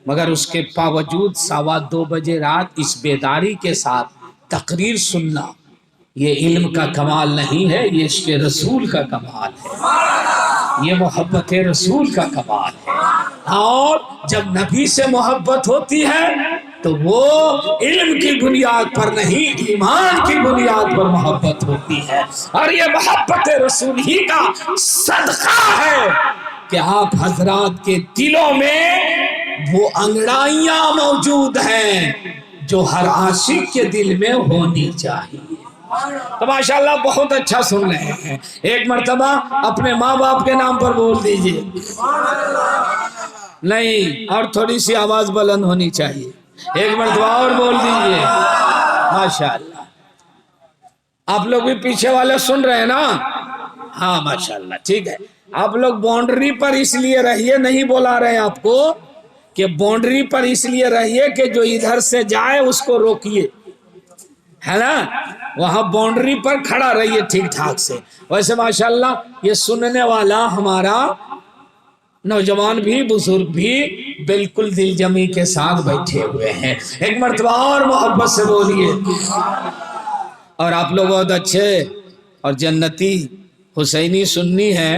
मगर उसके बावजूद 2:15 बजे रात इस बेदारी के साथ तकरीर सुनना, ये इल्म का कमाल नहीं है, ये इश्क़ रसूल का कमाल है, ये मोहब्बत रसूल का कमाल है। और जब नबी से मोहब्बत होती है तो वो इल्म की बुनियाद पर नहीं, ईमान की बुनियाद पर मोहब्बत होती है। और ये मोहब्बत रसूल ही का सदका है कि आप हजरात के दिलों में वो अंगड़ाइयां मौजूद हैं जो हर आशिक के दिल में होनी चाहिए। तो माशाल्लाह बहुत अच्छा सुन रहे हैं। एक मर्तबा अपने माँ बाप के नाम पर बोल दीजिए। नहीं, और थोड़ी सी आवाज बुलंद होनी चाहिए। एक मर्तबा और बोल दीजिए माशाल्लाह। आप लोग भी पीछे वाले सुन रहे हैं ना? हाँ माशाल्लाह, ठीक है। आप लोग बाउंड्री पर इसलिए रहिए, नहीं बोला रहे हैं आपको कि बाउंड्री पर इसलिए रहिए कि जो इधर से जाए उसको रोकिए, है ना? वहां बाउंड्री पर खड़ा रहिए ठीक ठाक से। वैसे माशाल्लाह ये सुनने वाला हमारा नौजवान भी बुजुर्ग भी बिल्कुल दिलजमी के साथ बैठे हुए हैं। एक मर्तबा और मोहब्बत से बोलिए। और आप लोग बहुत अच्छे और जन्नती हुसैनी सुन्नी है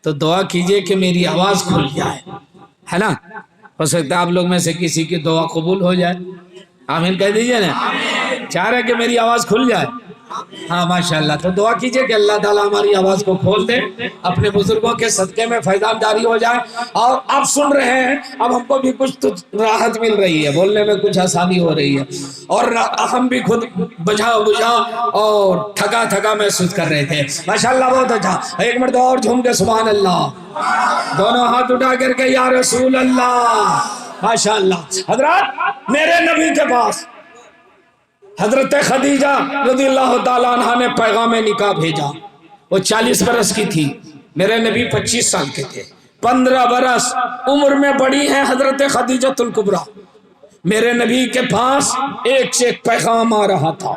तो दुआ कीजिए कि मेरी आवाज खुल जाए, है ना? हो सकता है आप लोग में से किसी की दुआ कबूल हो जाए। आमीन कह दीजिए ना। चाह रहे कि मेरी आवाज खुल जाए? हाँ माशाल्लाह। तो दुआ कीजिए कि अल्लाह ताला हमारी आवाज को खोल दे, अपने बुजुर्गों के सदके में फैजान जारी हो जाए। और आप सुन रहे हैं, अब हमको भी कुछ तो राहत मिल रही है, बोलने में कुछ आसानी हो रही है, और हम भी खुद बुझा और थका थका महसूस कर रहे थे। माशाल्लाह बहुत अच्छा। एक मर्तबा और झूम के सुभान अल्लाह, दोनों हाथ उठा करके या रसूल अल्लाह। माशाल्लाह। हजरत मेरे नबी के पास हजरत खदीजा रज़ियल्लाहु ताला अन्हा ने पैगाम निकाह भेजा। वो 40 बरस की थी, मेरे नबी 25 साल के थे। 15 बरस उम्र में बड़ी है हजरत खदीजतुल कुबरा। मेरे नबी के पास एक से एक पैगाम आ रहा था।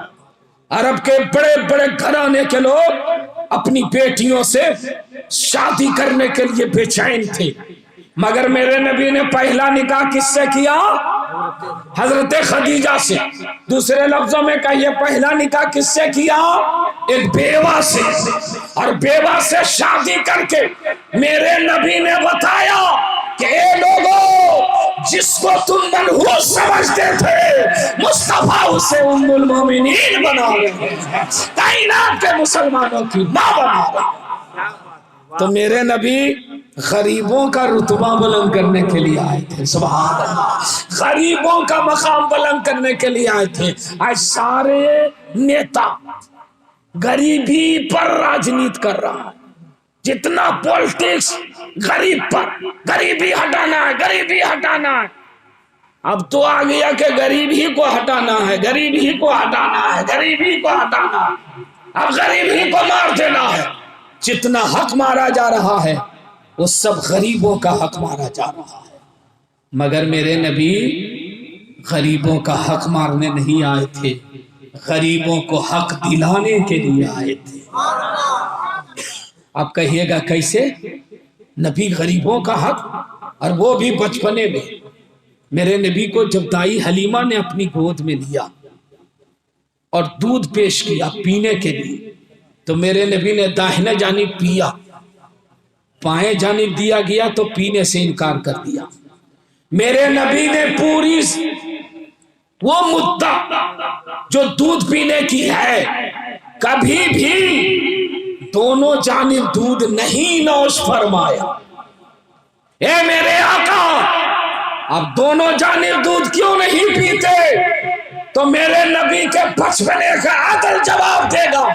अरब के बड़े बड़े घराने के लोग अपनी बेटियों से शादी करने के लिए बेचैन थे, मगर मेरे नबी ने पहला निकाह किससे किया? हजरत खदीजा से। दूसरे लफ्जों में कहिए, पहला निकाह किससे किया? एक बेवा से। और बेवा से शादी करके मेरे नबी ने बताया कि ए लोगों, जिसको तुम मनहूस समझते थे मुस्तफा उसे उम्मुल मोमिनीन बना रहे हैं, कायनात के मुसलमानों की मां बना रहे हैं। तो मेरे नबी गरीबों का रुतबा बुलंद करने के लिए आए थे। सुभान अल्लाह। गरीबों का मकाम बुलंद करने के लिए आए थे। आज सारे नेता गरीबी पर राजनीति कर रहा है। जितना पॉलिटिक्स गरीब पर, गरीबी हटाना है, गरीबी हटाना है। अब तो आ गया कि गरीब ही को हटाना है, गरीब ही को हटाना है, गरीब ही को हटाना है। अब गरीब ही को मार देना है। जितना हक मारा जा रहा है वो सब गरीबों का हक मारा जा रहा है। मगर मेरे नबी गरीबों का हक मारने नहीं आए थे, गरीबों को हक दिलाने के लिए आए थे। आप कहिएगा कैसे? नबी गरीबों का हक, और वो भी बचपने में। मेरे नबी को जब दाई हलीमा ने अपनी गोद में लिया और दूध पेश किया पीने के लिए, तो मेरे नबी ने दाहिने जानिब पिया, बाएं जानिब दिया गया तो पीने से इनकार कर दिया। मेरे नबी ने पूरी वो मुद्दा जो दूध पीने की है, कभी भी दोनों जानिब दूध नहीं नौश फरमाया। ए मेरे आका, अब दोनों जानिब दूध क्यों नहीं पीते? तो मेरे नबी के बचपने का आदल जवाब देगा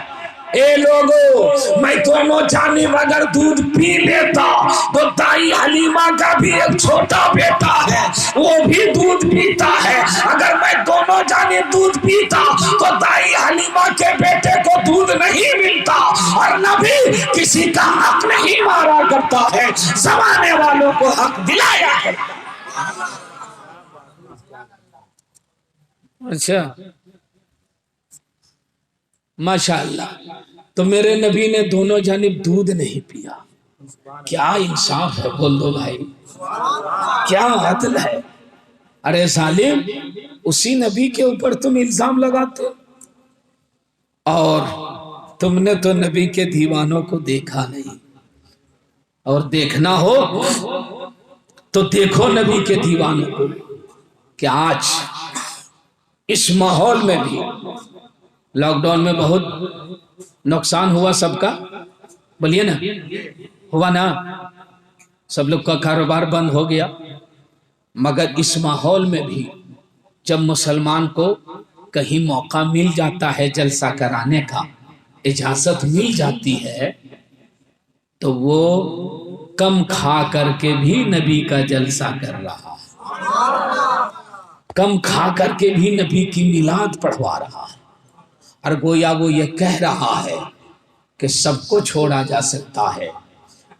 ए लोगों, मैं दोनों जानिब अगर दूध पी लेता तो दाई हलीमा का भी एक छोटा बेटा है, वो भी दूध पीता है। अगर मैं दोनों जानिब दूध पीता तो दाई हलीमा के बेटे को दूध नहीं मिलता। और नबी किसी का हक नहीं मारा करता है, जमाने वालों को हक दिलाया करता। अच्छा, माशाअल्लाह। तो मेरे नबी ने दोनों जानिब दूध नहीं पिया। क्या इंसाफ है, बोल दो भाई, क्या अदल है। अरे सालिम, उसी नबी के ऊपर तुम इल्जाम लगाते, और तुमने तो नबी के दीवानों को देखा नहीं। और देखना हो तो देखो नबी के दीवानों को, कि आज इस माहौल में भी, लॉकडाउन में बहुत नुकसान हुआ सबका, बोलिए ना, हुआ ना, सब लोग का कारोबार बंद हो गया। मगर इस माहौल में भी जब मुसलमान को कहीं मौका मिल जाता है जलसा कराने का, इजाजत मिल जाती है, तो वो कम खा करके भी नबी का जलसा कर रहा है, कम खा करके भी नबी की मिलाद पढ़वा रहा है। और गोया वो ये कह रहा है कि सबको छोड़ा जा सकता है,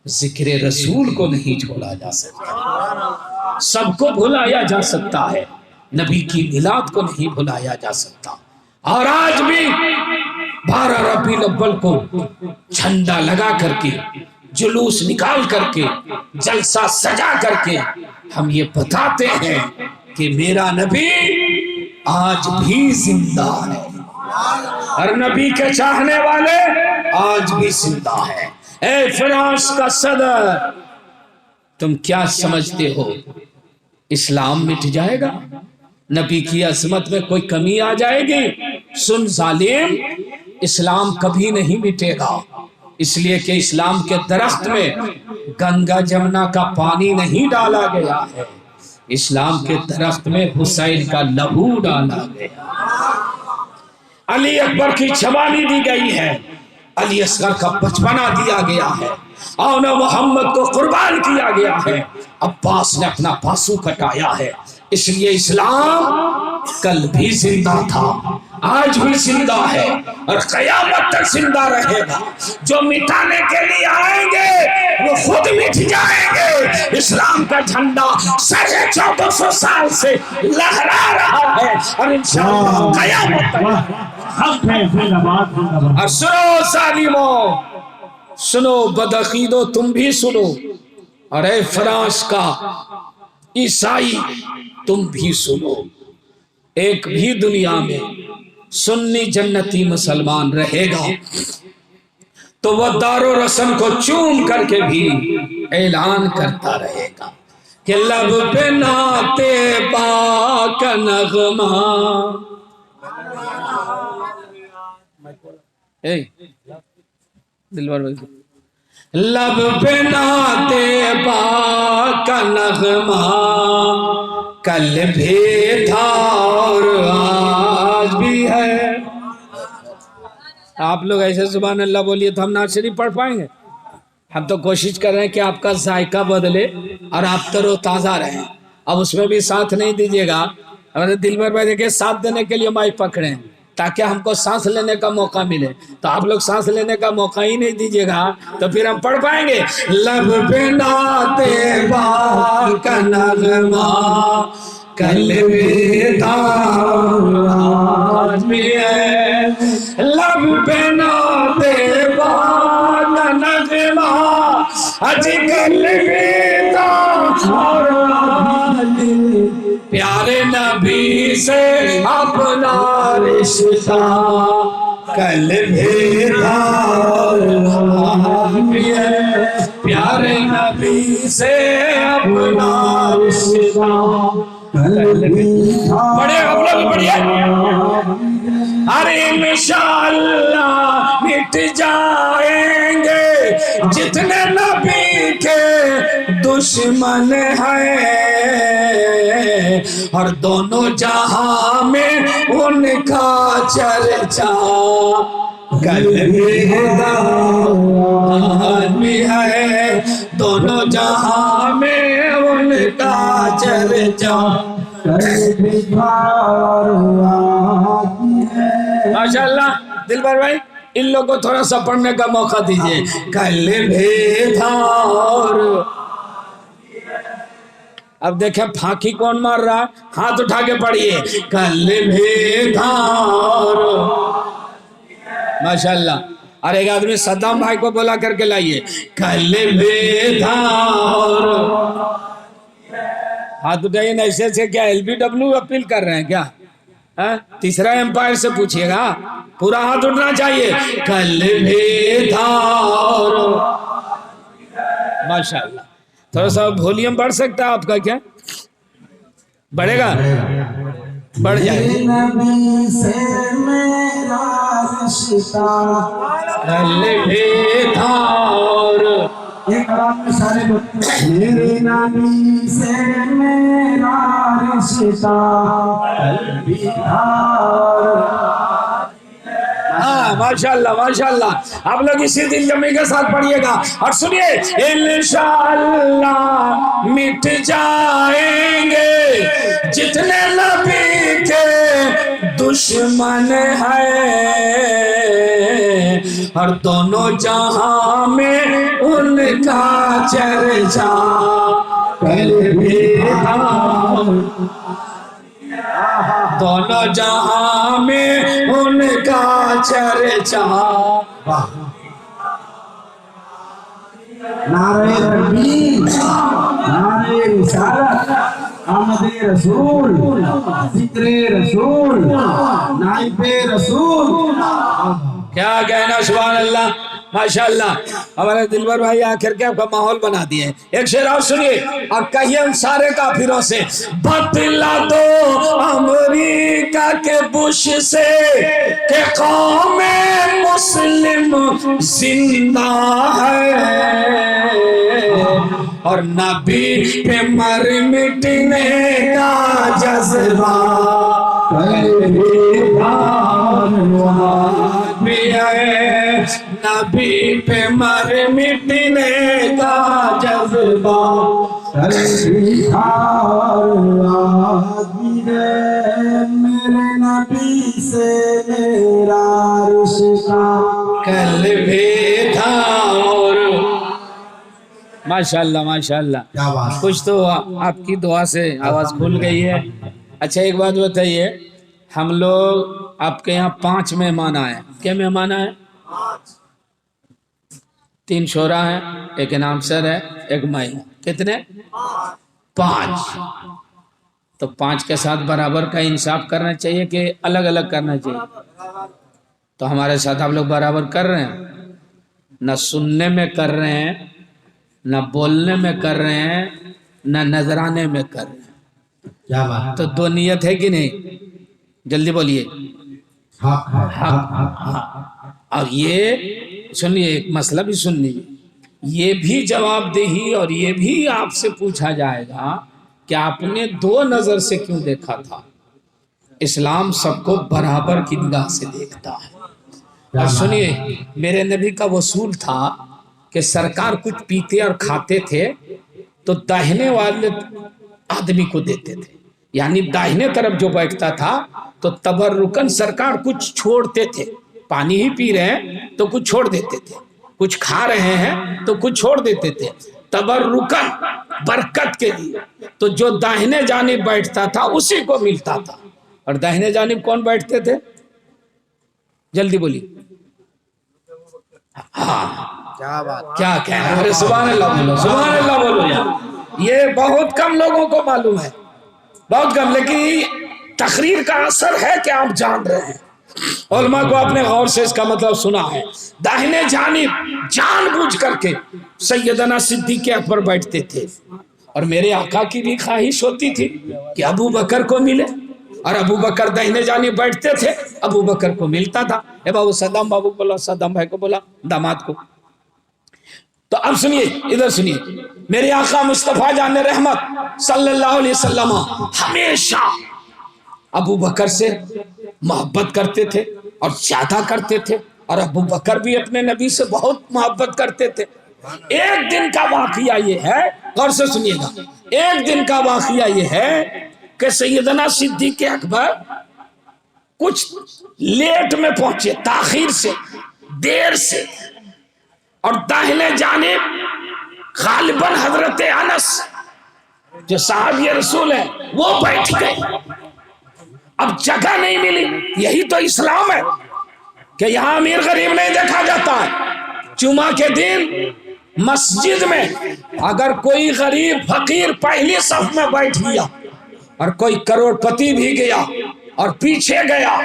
जिक्र रसूल को नहीं छोड़ा जा सकता। सबको भुलाया जा सकता है, नबी की मिलाद को नहीं भुलाया जा सकता। और आज भी 12 रबीउल अव्वल को झंडा लगा करके, जुलूस निकाल करके, जलसा सजा करके हम ये बताते हैं कि मेरा नबी आज भी जिंदा है, और नबी के चाहने वाले आज भी जिंदा है। ए फ्रांस का सदर, तुम क्या समझते हो इस्लाम मिट जाएगा? नबी की अजमत में कोई कमी आ जाएगी? सुन जालिम, इस्लाम कभी नहीं मिटेगा, इसलिए कि इस्लाम के दरख्त में गंगा जमुना का पानी नहीं डाला गया है, इस्लाम के दरख्त में हुसैन का लहू डाला गया, अली अकबर की जवानी दी गई है, अली असगर का बचपना दिया गया है, और मोहम्मद को कुर्बान किया गया है, अब्बास ने अपना बासु कटाया है। इसलिए इस्लाम कल भी जिंदा था, आज भी जिंदा है, और क़यामत तक जिंदा रहेगा। जो मिटाने के लिए आएंगे वो खुद मिट जाएंगे। इस्लाम का झंडा 1450 साल से लहरा रहा है, और इंशाअल्लाह क़यामत तक। और सुनो जालिमों, सुनो बदअकीदो, तुम भी सुनो, और ए फ्रांस का ईसाई तुम भी सुनो। एक भी दुनिया में सुन्नी जन्नती मुसलमान रहेगा तो वह दारो रस्म को चूम करके भी ऐलान करता रहेगा कि लब पे नाते पाक नगमा। दिलवर भाई, लब पे नाते पाक नगमा, कल भी था और आज भी है। आप लोग ऐसे सुभान अल्लाह बोलिए तो हम नात शरीफ पढ़ पाएंगे? हम तो कोशिश कर रहे हैं कि आपका जायका बदले और आप तरोताज़ा रहें। अब उसमें भी साथ नहीं दीजिएगा। और दिलबर भाई देखिए, साथ देने के लिए माइक पकड़े ताकि हमको सांस लेने का मौका मिले, तो आप लोग सांस लेने का मौका ही नहीं दीजिएगा तो फिर हम पढ़ पाएंगे? लब पे नाते पाक नगमा, कल भी था आज भी है। लब पे नाते पाक नगमा, आज कल भी था और आज। प्यारे नबी से अपना रिश्ता कल भी था भी है। प्यारे नबी से अपना रिश्ता कल भी था। बड़े हम लोग बढ़िया। अरे इंशाअल्लाह मिट जाएंगे जितने नबी के दुश्मन हैं, और दोनों जहां में उनका चर्चा کل بھی ہے دونوں جہاں میں ان کا چرچا ماشاءاللہ دلبر بھائی ان لوگوں کو تھوڑا سا پڑھنے کا موقع دیجئے کل بھی تھا اور اب دیکھیں پھانکی کون مار رہا ہاتھ اٹھا کے پڑھیے کل بھی تھا اور ماشاءاللہ اور ایک آدمی صدام بھائی کو بولا کر کے لائیے کل بھی تھا اور ہاتھ اٹھائیے نا ایسے سے کیا ایل بی ڈبلیو اپیل کر رہے ہیں کیا تیسرا امپائر سے پوچھئے گا پورا ہاتھ اٹھنا چاہیے کل بھی تھا اور ماشاءاللہ تھوڑا سا وولیوم بڑھ سکتا ہے آپ کا کیا بڑھے گا بڑھ جائے کل بھی تھا اور ایک بات میں سارے لوگ میرے نبی سے میرا رشتہ قلبی تھا ماشاءاللہ ماشاءاللہ آپ لوگ اسی دل جمعی کے ساتھ پڑھئے گا اور سنیے انشاءاللہ مٹ جائیں گے جتنے نبی کے دشمن ہیں اور دونوں جہاں میں ان کا چرچا قلبی تھا دونوں جہاں میں ان کا چرچا نعرہ تکبیر نعرہ رسالت آمد رسول ذکر رسول نائب رسول کیا کہنا سبحان اللہ ماشاءاللہ ہمارے دلبر بھائی آخر کے آپ کا ماحول بنا دیے ایک شعر اور سنیے اور کہیے ان سارے کافروں سے بتلا دو امریکہ کے بش سے کہ قوم مسلم زندہ ہے اور نبی پہ مر مٹنے کا جذبہ بھی ہے نبی پہ مر مٹنے کا جذبہ میرے نبی سے میرا رشتہ کل بھی تھا اور ماشاءاللہ ماشاءاللہ کیا بات کچھ تو آپ کی دعا سے آواز کھل گئی ہے اچھا ایک بات بتائیے ہم لوگ آپ کے یہاں 5 مہمان آئے کیا مہمان آئے 3 شورا ہیں ایک انعام سر ہے ایک میں ہوں کتنے 5 تو 5 کے ساتھ برابر کا انصاف کرنا چاہیے کہ الگ الگ کرنا چاہیے تو ہمارے ساتھ آپ لوگ برابر کر رہے ہیں نہ سننے میں کر رہے ہیں نہ بولنے میں کر رہے ہیں نہ نظرانے میں کر رہے ہیں کیا بات تو 2 نیت ہے کہ نہیں جلدی بولیے حق اور یہ سنیے ایک مسئلہ بھی سن لیجیے یہ بھی جواب دہی اور یہ بھی آپ سے پوچھا جائے گا کہ آپ نے 2 نظر سے کیوں دیکھا تھا اسلام سب کو برابر کی نگاہ سے دیکھتا ہے اور سنیے میرے نبی کا وصول تھا کہ سرکار کچھ پیتے اور کھاتے تھے تو داہنے والے آدمی کو دیتے تھے یعنی داہنے طرف جو بیٹھتا تھا تو تبرکن سرکار کچھ چھوڑتے تھے پانی ہی پی رہے ہیں تو کچھ چھوڑ دیتے تھے کچھ کھا رہے ہیں تو کچھ چھوڑ دیتے تھے تبرکن برکت کے لیے تو جو داہنے جانب بیٹھتا تھا اسی کو ملتا تھا اور داہنے جانب کون بیٹھتے تھے جلدی بولی ہاں کیا کہنا ارے سبحان اللہ بولو سبحان اللہ بولو یار یہ بہت کم لوگوں کو معلوم ہے بہت کم لیکن تقریر کا اثر ہے کہ آپ جان رہے ہیں علماء کو اپنے غور سے اس کا مطلب سنا ہے داہنے جانب جان بوجھ کر کے سیدنا صدیق اکبر بیٹھتے تھے اور میرے آقا کی بھی خواہش ہوتی تھی کہ ابو بکر کو ملے اور ابو بکر داہنے جانب بیٹھتے تھے ابو بکر کو ملتا تھا اے بابو صدام بابو بولا صدام بھائی کو بولا داماد کو تو اب سنیے ادھر سنیے میرے آقا مصطفیٰ جان رحمت صلی اللہ علیہ وسلم ہمیشہ ابو بکر سے محبت کرتے تھے اور زیادہ کرتے تھے اور ابو بکر بھی اپنے نبی سے بہت محبت کرتے تھے. ایک دن کا واقعہ یہ ہے، غور سے سنیے گا، ایک دن کا واقعہ یہ ہے کہ سیدنا صدیق اکبر کچھ لیٹ میں پہنچے، تاخیر سے، دیر سے، اور داہنے جانب غالباً حضرت انس جو صحابی رسول ہے وہ بیٹھ گئے. اب جگہ نہیں ملی. یہی تو اسلام ہے کہ یہاں امیر غریب نہیں دیکھا جاتا ہے. جمعہ کے دن مسجد میں اگر کوئی غریب فقیر پہلی صف میں بیٹھ گیا اور کوئی کروڑ پتی بھی گیا اور پیچھے گیا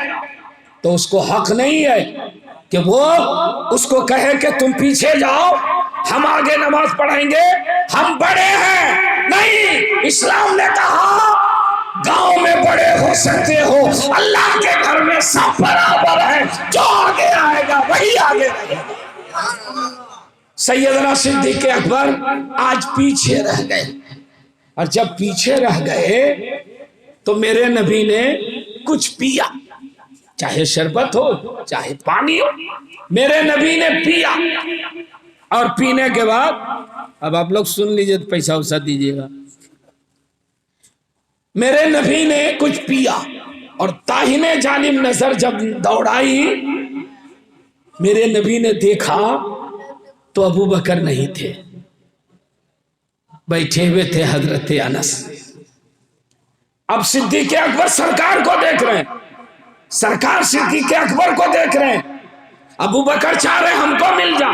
تو اس کو حق نہیں ہے کہ وہ اس کو کہے کہ تم پیچھے جاؤ، ہم آگے نماز پڑھیں گے، ہم بڑے ہیں. نہیں، اسلام نے کہا گاؤں میں بڑے ہو سکتے ہو، اللہ کے گھر میں سب برابر ہیں، جو آگے آئے گا وہی آگے رہے گا. سیدنا صدیق اکبر آج پیچھے رہ گئے، اور جب پیچھے رہ گئے تو میرے نبی نے کچھ پیا، چاہے شربت ہو چاہے پانی ہو، میرے نبی نے پیا. اور پینے کے بعد اب آپ لوگ سن لیجئے، پیسہ وسا دیجئے گا. میرے نبی نے کچھ پیا اور داہنے جانب نظر جب دوڑائی، میرے نبی نے دیکھا تو ابو بکر نہیں تھے، بیٹھے ہوئے تھے حضرت انس. اب صدیق اکبر سرکار کو دیکھ رہے ہیں، سرکار صدیق اکبر کو دیکھ رہے ہیں. ابو بکر چاہ رہے ہیں ہم کو مل جا،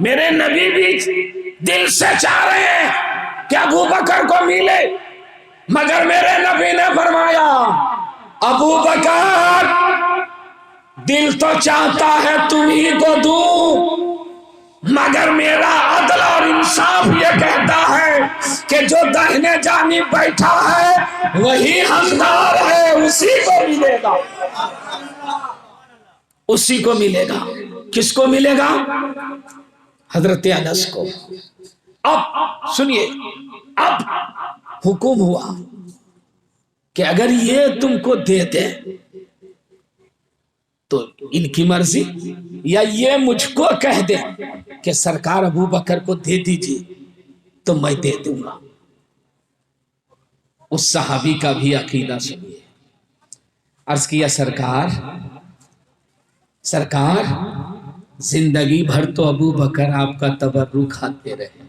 میرے نبی بھی دل سے چاہ رہے ہیں کہ ابو بکر کو ملے، مگر میرے نبی نے فرمایا ابو بکر دل تو چاہتا ہے تمہیں کو دوں، مگر میرا عدل اور انصاف یہ کہتا ہے کہ جو داہنے جانب بیٹھا ہے وہی حقدار ہے، اسی کو ملے گا، اسی کو ملے گا. کس کو ملے گا؟ حضرت انس کو. اب سنیے، اب حکم ہوا کہ اگر یہ تم کو دے دیں تو ان کی مرضی، یا یہ مجھ کو کہہ دیں کہ سرکار ابو بکر کو دے دیجیے تو میں دے دوں گا. اس صحابی کا بھی عقیدہ سنیے. عرض کیا سرکار زندگی بھر تو ابو بکر آپ کا تبرک کھاتے رہے،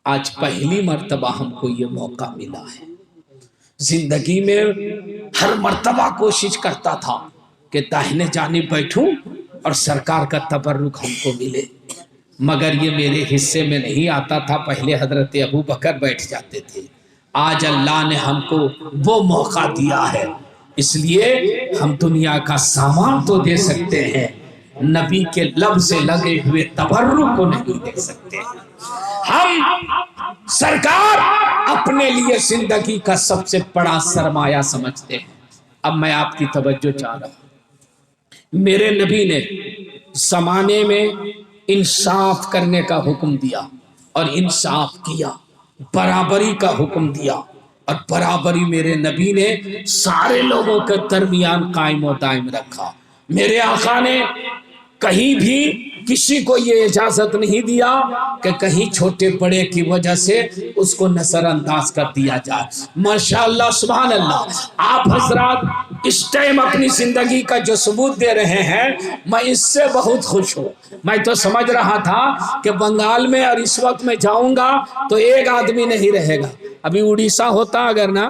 آج پہلی مرتبہ ہم کو یہ موقع ملا ہے. زندگی میں ہر مرتبہ کوشش کرتا تھا کہ داہنے جانب بیٹھوں اور سرکار کا تبرک ہم کو ملے، مگر یہ میرے حصے میں نہیں آتا تھا. پہلے حضرت ابو بکر بیٹھ جاتے تھے. آج اللہ نے ہم کو وہ موقع دیا ہے، اس لیے ہم دنیا کا سامان تو دے سکتے ہیں، نبی کے لب سے لگے ہوئے تبرک کو نہیں دے سکتے. ہم سرکار اپنے لیے زندگی کا سب سے بڑا سرمایہ سمجھتے ہیں. اب میں آپ کی توجہ چاہ رہا ہوں، میرے نبی نے زمانے میں انصاف کرنے کا حکم دیا اور انصاف کیا، برابری کا حکم دیا اور برابری میرے نبی نے سارے لوگوں کے درمیان قائم و دائم رکھا. میرے آقا نے کہیں بھی کسی کو یہ اجازت نہیں دیا کہ کہیں چھوٹے بڑے کی وجہ سے اس کو نظر انداز کر دیا جائے. ماشاءاللہ سبحان اللہ، آپ حضرات اس ٹائم اپنی زندگی کا جو ثبوت دے رہے ہیں، میں اس سے بہت خوش ہوں. میں تو سمجھ رہا تھا کہ بنگال میں اور اس وقت میں جاؤں گا تو ایک آدمی نہیں رہے گا. ابھی اڑیسہ ہوتا، اگر نا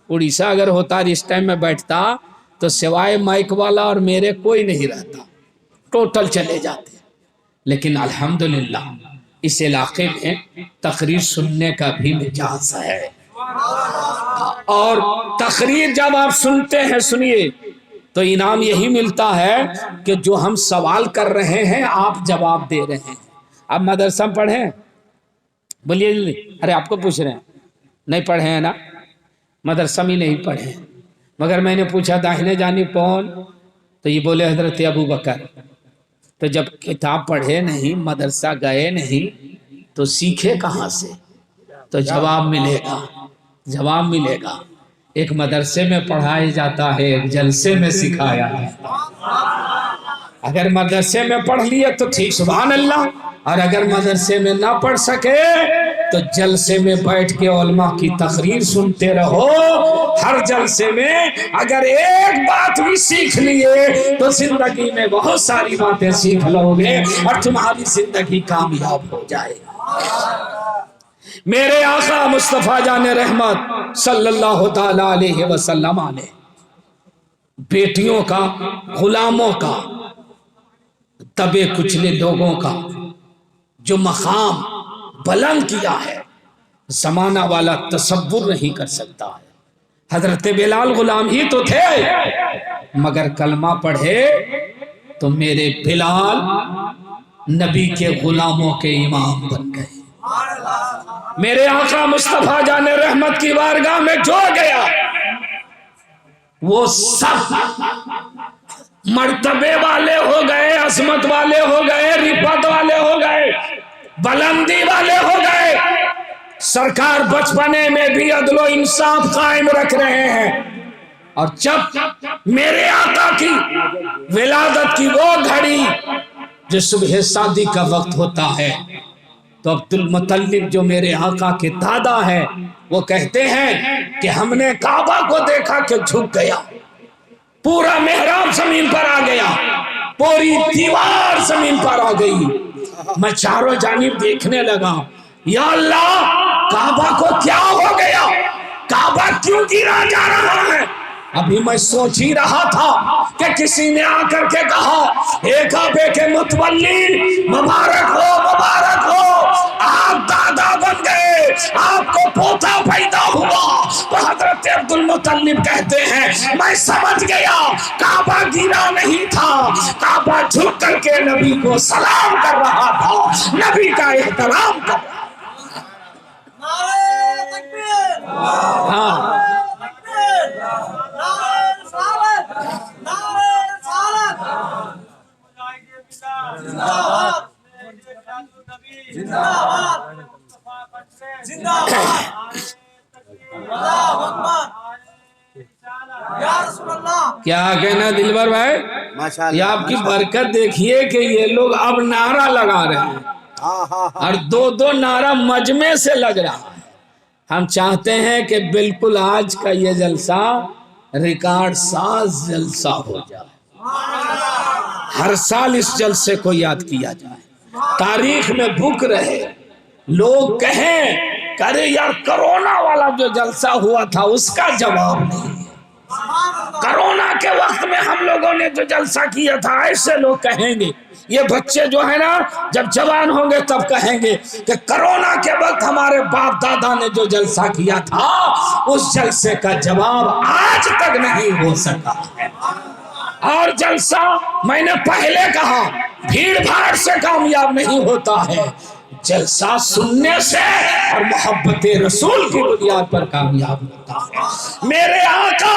اڑیسہ اگر ہوتا اور اس ٹائم میں بیٹھتا تو سوائے مائک والا اور میرے کوئی نہیں رہتا، ٹوٹل چلے جاتے. لیکن الحمدللہ اس علاقے میں تقریر سننے کا بھی مجاز ہے، اور تقریر جب آپ سنتے ہیں، سنیے، تو انعام یہی ملتا ہے کہ جو ہم سوال کر رہے ہیں آپ جواب دے رہے ہیں. آپ مدرسہ پڑھیں؟ بولیے جلدی. ارے آپ کو پوچھ رہے ہیں، نہیں پڑھے ہیں نا؟ مدرسہ میں نہیں پڑھے، مگر میں نے پوچھا داہنے جانب کون، تو یہ بولے حضرت ابو بکر. تو جب کتاب پڑھے نہیں، مدرسہ گئے نہیں، تو سیکھے کہاں سے؟ تو جواب ملے گا، جواب ملے گا. ایک مدرسے میں پڑھایا جاتا ہے، ایک جلسے میں سکھایا جاتا ہے. अगर मदरसे में पढ़ लिए तो ठीक, सुभान अल्लाह, और अगर मदरसे में ना पढ़ सके तो जलसे में बैठ के उलमा की तकरीर सुनते रहो। हर जलसे में अगर एक बात भी सीख लिए तो जिंदगी में बहुत सारी बातें सीख लोगे और तुम्हारी जिंदगी कामयाब हो जाएगी। मेरे आका मुस्तफा जाने रहमत सल्लल्लाहु ताला अलैहि वसल्लम ने बेटियों का, गुलामों का, दबे कुचले लोगों का जो मकाम बुलंद किया है, जमाना वाला तसव्वुर नहीं कर सकता है। हजरत बिलाल गुलाम ही तो थे, मगर कलमा पढ़े तो मेरे बिलाल नबी के गुलामों के इमाम बन गए। मेरे आका मुस्तफा जाने रहमत की बारगाह में जो गया वो सब मर्तबे वाले हो गए, अजमत वाले हो गए, रिफत वाले हो गए, बुलंदी वाले हो गए। सरकार बचपने में भी अदलो इंसाफ कायम रख रहे हैं। और जब मेरे आका की विलादत की वो घड़ी जो सुबह शादी का वक्त होता है तो अब्दुल मुत्तलिब जो मेरे आका के दादा है वो कहते हैं कि हमने काबा को देखा कि झुक गया, पूरा मेहराब जमीन पर आ गया, पूरी दीवार जमीन पर आ गई। मैं चारों जानिब देखने लगा, या अल्लाह काबा को क्या हो गया, काबा क्यों गिरा जा रहा है। अभी मैं सोच ही रहा था कि किसी ने आकर के कहा, हे काबे के मुतवल्ली मुबारक हो, मुबारक हो, आप दादा बन गए, आपको पोता पैदा हुआ। तो हजरत अब्दुल मुत्तलिब कहते हैं मैं समझ गया काबा गिरा नहीं था, काबा झुक करके नबी को सलाम कर रहा था, नबी का एहतराम कर रहा था। हाँ, क्या कहना दिलबर भाई, ये आपकी बरकत देखिए कि ये लोग अब नारा लगा रहे हैं और दो दो नारा मजमे से लग रहा है। हम चाहते हैं कि बिल्कुल आज का ये जलसा रिकॉर्ड साज जलसा हो जाए, हर साल इस जलसे को याद किया जाए, तारीख में बुक रहे, लोग कहें अरे यार कोरोना वाला जो जलसा हुआ था उसका जवाब नहीं है, कोरोना के वक्त में हम लोगों ने जो जलसा किया था, ऐसे लोग कहेंगे। ये बच्चे जो है ना जब जवान होंगे तब कहेंगे कि कोरोना के वक्त हमारे बाप दादा ने जो जलसा किया था उस जलसे का जवाब आज तक नहीं हो सका है। और जलसा मैंने पहले कहा भीड़ भाड़ से कामयाब नहीं होता है, जलसा सुनने से और मोहब्बत रसूल की बुनियाद पर कामयाब होता है। मेरे आका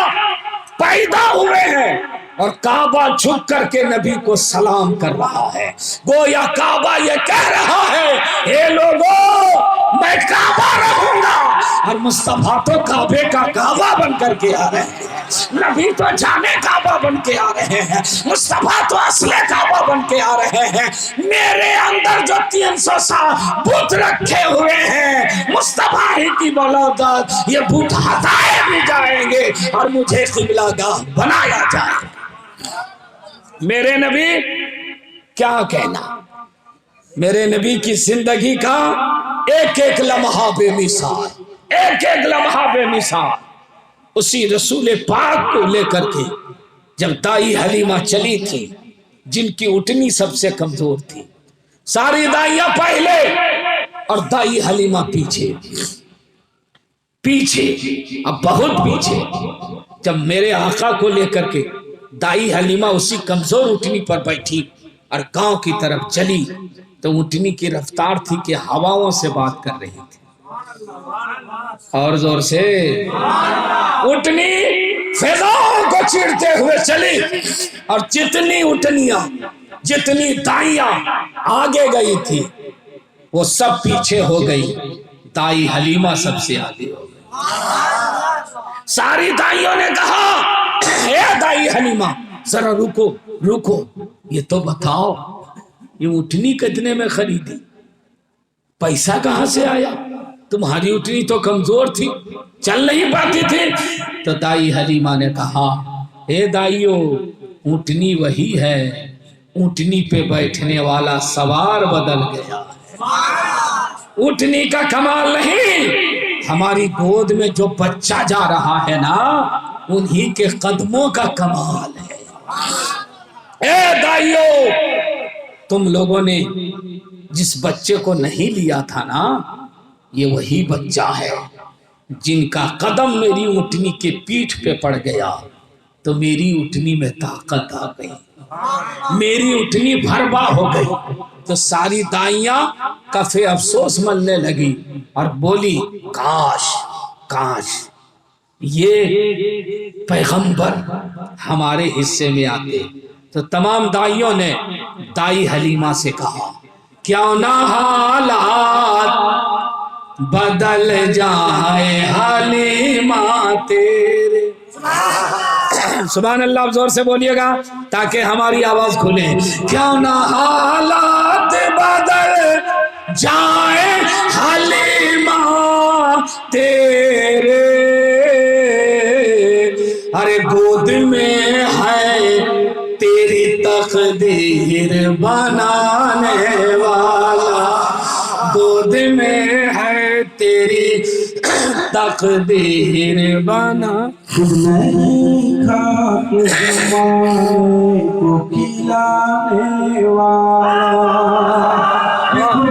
पैदा हुए हैं और काबा झुक करके नबी को सलाम कर रहा है, गोया काबा ये कह रहा है हे लोगों मैं काबा रहूंगा। और मुस्तफा तो काबे का काबा बन करके आ रहे हैं, नबी तो जाने काबा बन के आ रहे हैं, मुस्तफा तो असले काबा बन के आ रहे हैं। मेरे अंदर जो 300 साल बुत रखे हुए हैं, मुस्तफा ही की बलौदत ये बुत हटाए भी जाएंगे और मुझे क़िबलागाह बनाया जाएगा। मेरे नबी क्या कहना, मेरे नबी की जिंदगी का एक एक लम्हा बेमिसाल, एक एक लम्हा बेमिसाल। उसी रसूल पाक को लेकर के जब दाई हलीमा चली थी, जिनकी उठनी सबसे कमजोर थी, सारी दाइयां पहले और दाई हलीमा पीछे पीछे, अब बहुत पीछे। जब मेरे आका को लेकर के दाई हलीमा उसी कमजोर उठनी पर बैठी और गांव की तरफ चली तो उठनी की रफ्तार थी कि हवाओं से बात कर रही थी, और जोर से उठनी फिजाओं को चीरते हुए चली और जितनी उठनियां जितनी दाइयां आगे गई थी वो सब पीछे हो गई, दाई हलीमा सबसे आगे हो गई। सारी दाइयों ने कहा हे दाई हलीमा ذرا رکو رکو، یہ تو بتاؤ یہ اٹھنی کتنے میں خریدی؟ پیسہ کہاں سے آیا؟ تمہاری اٹھنی تو کمزور تھی، چل نہیں پاتی تھی۔ تو دائی حلیمہ نے کہا اے دائیو، اٹھنی وہی ہے، اٹھنی پہ بیٹھنے والا سوار بدل گیا، اٹھنی کا کمال نہیں، ہماری گود میں جو بچہ جا رہا ہے نا انہی کے قدموں کا کمال ہے۔ اے دائیو، تم لوگوں نے جس بچے کو نہیں لیا تھا نا، یہ وہی بچہ ہے جن کا قدم میری اٹھنی کے پیٹھ پہ پڑ گیا تو میری اٹھنی میں طاقت آ گئی، میری اٹھنی بھربا ہو گئی۔ تو ساری دائیاں کف افسوس ملنے لگی اور بولی کاش کاش یہ پیغمبر ہمارے حصے میں آتے۔ تو تمام دائیوں نے دائی حلیمہ سے کہا کیوں نہ حالات بدل جائے حلیمہ تیرے۔ سبحان اللہ، آپ زور سے بولیے گا تاکہ ہماری آواز کھلے۔ کیوں نہ حالات بدل جائے حلیمہ تیرے، ارے گود میں ہے تیری تقدیر بنانے والا، گود میں ہے تیری تقدیر بنا۔ نہیں کھا کے زمانے کو کھلانے والا،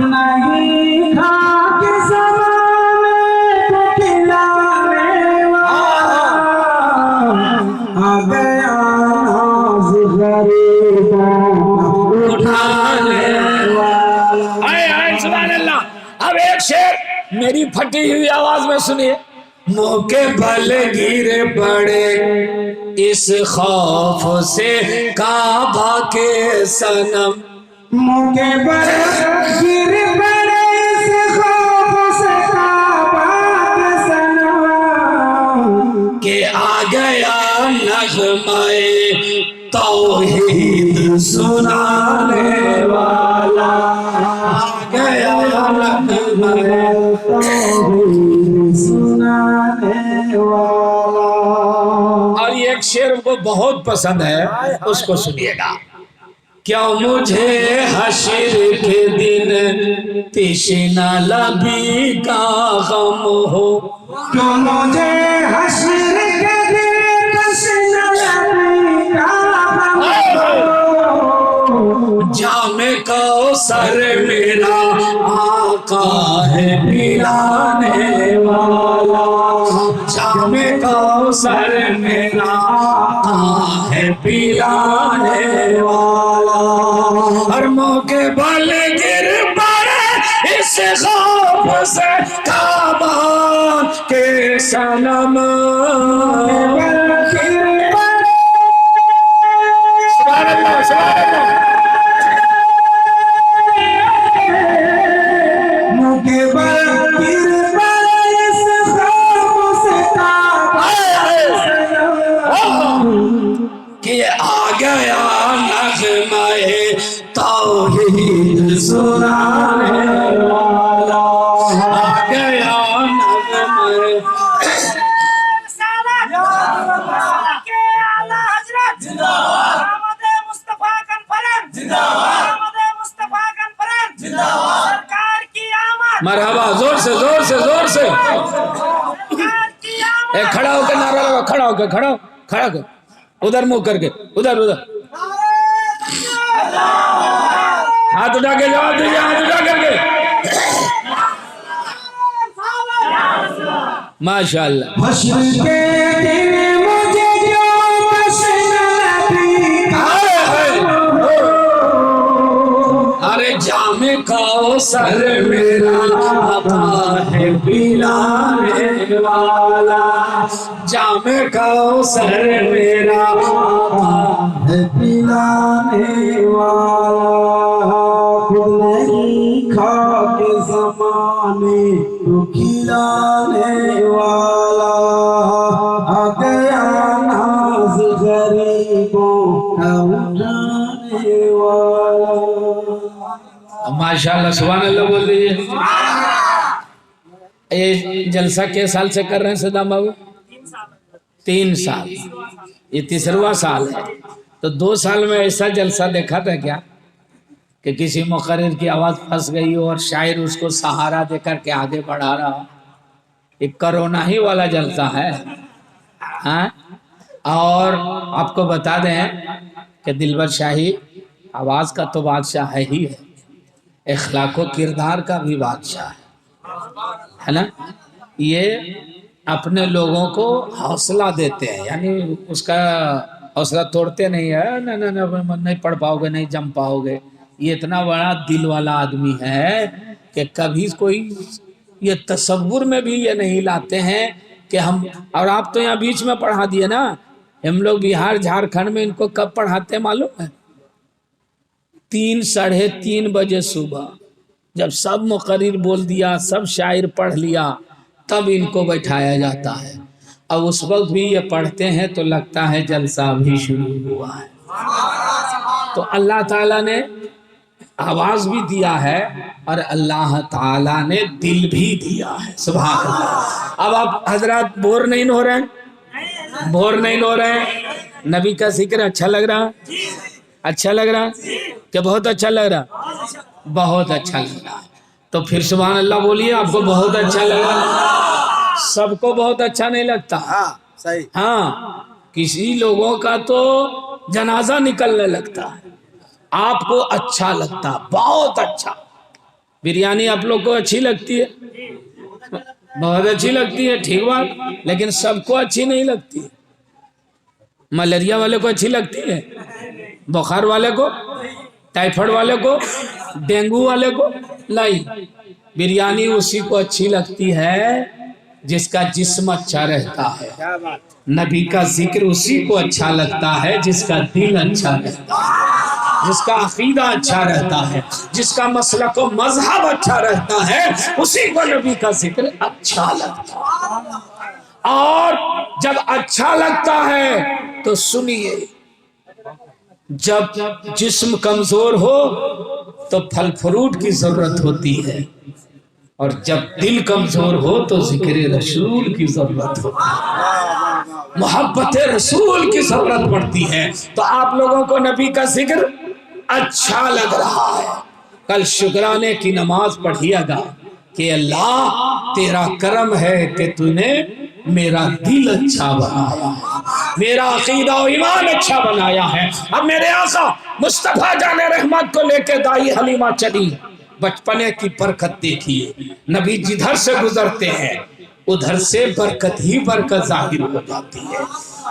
نہیں کھا کے زمانے کو کھلانے والا، آ گیا ناز غریبوں اٹھانے والا۔ آئے سبحان اللہ۔ اب ایک شعر میری پھٹی ہوئی آواز میں سنیے۔ منہ کے بل گر پڑے اس خوف سے کعبہ کے صنم، منہ کے بل گر پڑے اس خوف سے کعبہ کے صنم، کہ آ گیا نغمہ توحید سنانے والا، آ گیا نغمہ توحید سنانے والا۔ اور یہ ایک شعر کو بہت پسند ہے، اس کو سنیے گا۔ کیوں مجھے حشر کے دن تشنہ لبی کا غم ہو، کیوں مجھے حشر کے دن تشنہ لبی کا غم ہو، جام کوثر میرا آقا ہے پلانے والا، جام کوثر میرا آقا ہے پلانے والا، ہر موقع بل گر پڑے اس خوف سے کعبہ کے صنم، سبحان اللہ سبحان اللہ۔ کہ آ گیا نغمہ توحید سنانے والا، آ گیا نغمہ مرحبا، زور سے زور سے زور سے کھڑا ہو کے نعرہ لگا، کھڑا ہو کے کھڑا ہو کھڑا کر، ادھر منہ کر کے ادھر ادھر ہاتھ اٹھا کے جواب دیجیے، ہاتھ اٹھا کر کے۔ ماشاء اللہ۔ حشر کے دن مجھے جو تشنہ لبی کا ارے جام کوثر میرا آقا ہے پلانے والا، جام کوثر میرا آقا ہے پلانے والا، خود نہیں کھا کے زمانے کو کھلانے والا، آ گیا ناز غریبوں माशाअल्लाह सुभान अल्लाह बोल दीजिए। ये जलसा के साल से कर रहे हैं सदाम बाबू? 3 साल, ये 3वां साल है। तो 2 साल में ऐसा जलसा देखा था क्या कि किसी मुकर्रिर की आवाज फंस गई और शायर उसको सहारा देकर के आगे बढ़ा रहा? ये कोरोना ही वाला जलसा है। हाँ, और आपको बता दें कि दिलबर शाही आवाज का तो बादशाह है ही है, इखलाको किरदार का भी बादशाह है ना। ये अपने लोगों को हौसला देते हैं, यानी उसका हौसला तोड़ते नहीं है। नहीं पढ़ पाओगे, नहीं जम पाओगे। ये इतना बड़ा दिल वाला आदमी है कि कभी कोई ये तसव्वुर में भी ये नहीं लाते हैं कि हम, और आप तो यहाँ बीच में पढ़ा दिए ना, हम लोग बिहार झारखंड में इनको कब पढ़ाते मालूम है? 3 साढ़े 3 बजे सुबह, जब सब मुकर्रिर बोल दिया, सब शायर पढ़ लिया, तब इनको बैठाया जाता है। अब उस वक्त भी ये पढ़ते हैं तो लगता है जलसा भी शुरू हुआ है। तो अल्लाह ताला ने आवाज भी दिया है और अल्लाह ताला ने दिल भी दिया है। सुभान अल्लाह। अब आप हजरत बोर नहीं हो रहे हैं? बोर नहीं हो रहे हैं? नबी का जिक्र अच्छा लग रहा? अच्छा लग रहा कि बहुत अच्छा लग रहा? बहुत अच्छा लग रहा। तो फिर सुभान अल्लाह बोलिए। आपको बहुत अच्छा लगा? सबको बहुत अच्छा नहीं लगता। हाँ सही। हाँ, किसी लोगों का तो जनाजा निकलने लगता है, आपको अच्छा लगता, बहुत अच्छा। बिरयानी आप लोग को अच्छी लगती है? बहुत अच्छी लगती है, ठीक बात, लेकिन सबको अच्छी नहीं लगती। मलेरिया वाले को अच्छी लगती है, बुखार वाले को, टाइफाइड वाले को, डेंगू वाले को नहीं। बिरयानी उसी को अच्छी लगती है जिसका जिस्म अच्छा रहता है। क्या बात। नबी का जिक्र उसी को अच्छा लगता है जिसका दिल अच्छा रहता है, जिसका अकीदा अच्छा रहता है, जिसका मसलक व मजहब अच्छा रहता है, उसी को नबी का जिक्र अच्छा लगता है। और जब अच्छा लगता है तो सुनिए, जब जिस्म कमजोर हो तो फल फ्रूट की जरूरत होती है, और जब दिल कमजोर हो तो जिक्र रसूल की जरूरत होती है, मोहब्बत रसूल की जरूरत पड़ती है। तो आप लोगों को नबी का जिक्र अच्छा लग रहा है। कल शुक्राने की नमाज पढ़िएगा कि अल्लाह तेरा करम है कि तूने मेरा दिल अच्छा बनाया, मेरा अकीदा और ईमान अच्छा बनाया है। अब मेरे आका मुस्तफा जाने रहमत को लेके दाई हलीमा चली। बचपने की बरकत देखिए, नबी जिधर से गुजरते हैं उधर से बरकत ही बरकत जाहिर हो जाती है।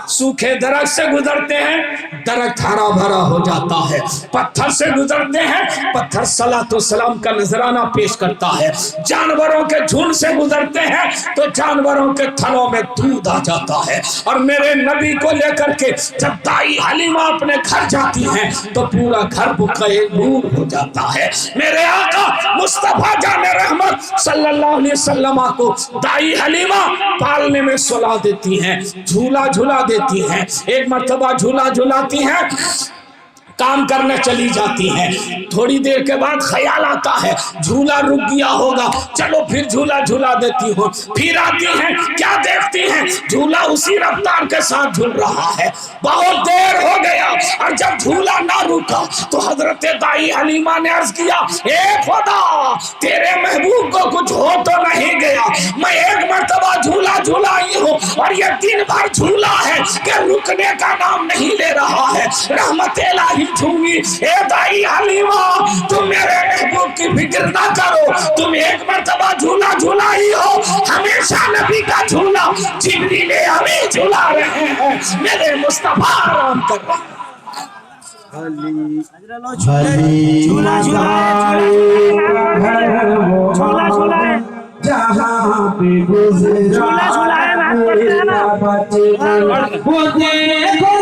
सूखे दरख्त से गुजरते हैं, दरख्त हरा भरा हो जाता है। पत्थर से गुजरते हैं, पत्थर सलातो सलाम का नजराना पेश करता है। जानवरों के झुंड से गुजरते हैं तो जानवरों के थनों में दूध आ जाता है। और मेरे नबी को लेकर के जब दाई हलीमा अपने घर जाती हैं तो पूरा घर बुक़े नूर हो जाता है। मेरे आका मुस्तफा जाने रहमत सल्लल्लाहु अलैहि वसल्लम को दाई हलीमा पालने में सुला देती हैं, झूला झूला देती हैं। एक मर्तबा झूला झूलाती हैं, काम करने चली जाती हैं। थोड़ी देर के बाद ख्याल आता है झूला रुक गया होगा, चलो फिर झूला झूला देती हूँ। फिर आती हैं, क्या देखती हैं, झूला उसी रफ्तार के साथ झूल रहा है। बहुत देर हो गया और जब झूला ना रुका तो हजरत दाई हलीमा ने अर्ज किया, ए खुदा तेरे महबूब को कुछ हो तो नहीं गया? मैं एक मर्तबा झूला झूलाई हूँ और ये दिन भर झूला है कि रुकने का नाम नहीं ले रहा है। रहमत इलाही झूमी, ए दाई हलीमा तुम मेरे महबूब की फिक्र ना करो, तुम एक मर्तबा झूला झूलाई हो, हमेशा नबी का झूला जिब्रील हमें झूला रहे हैं, मेरे मुस्तफा आराम कर रहे हैं। झूला झूला जहाँ पे गुजरा वो देखो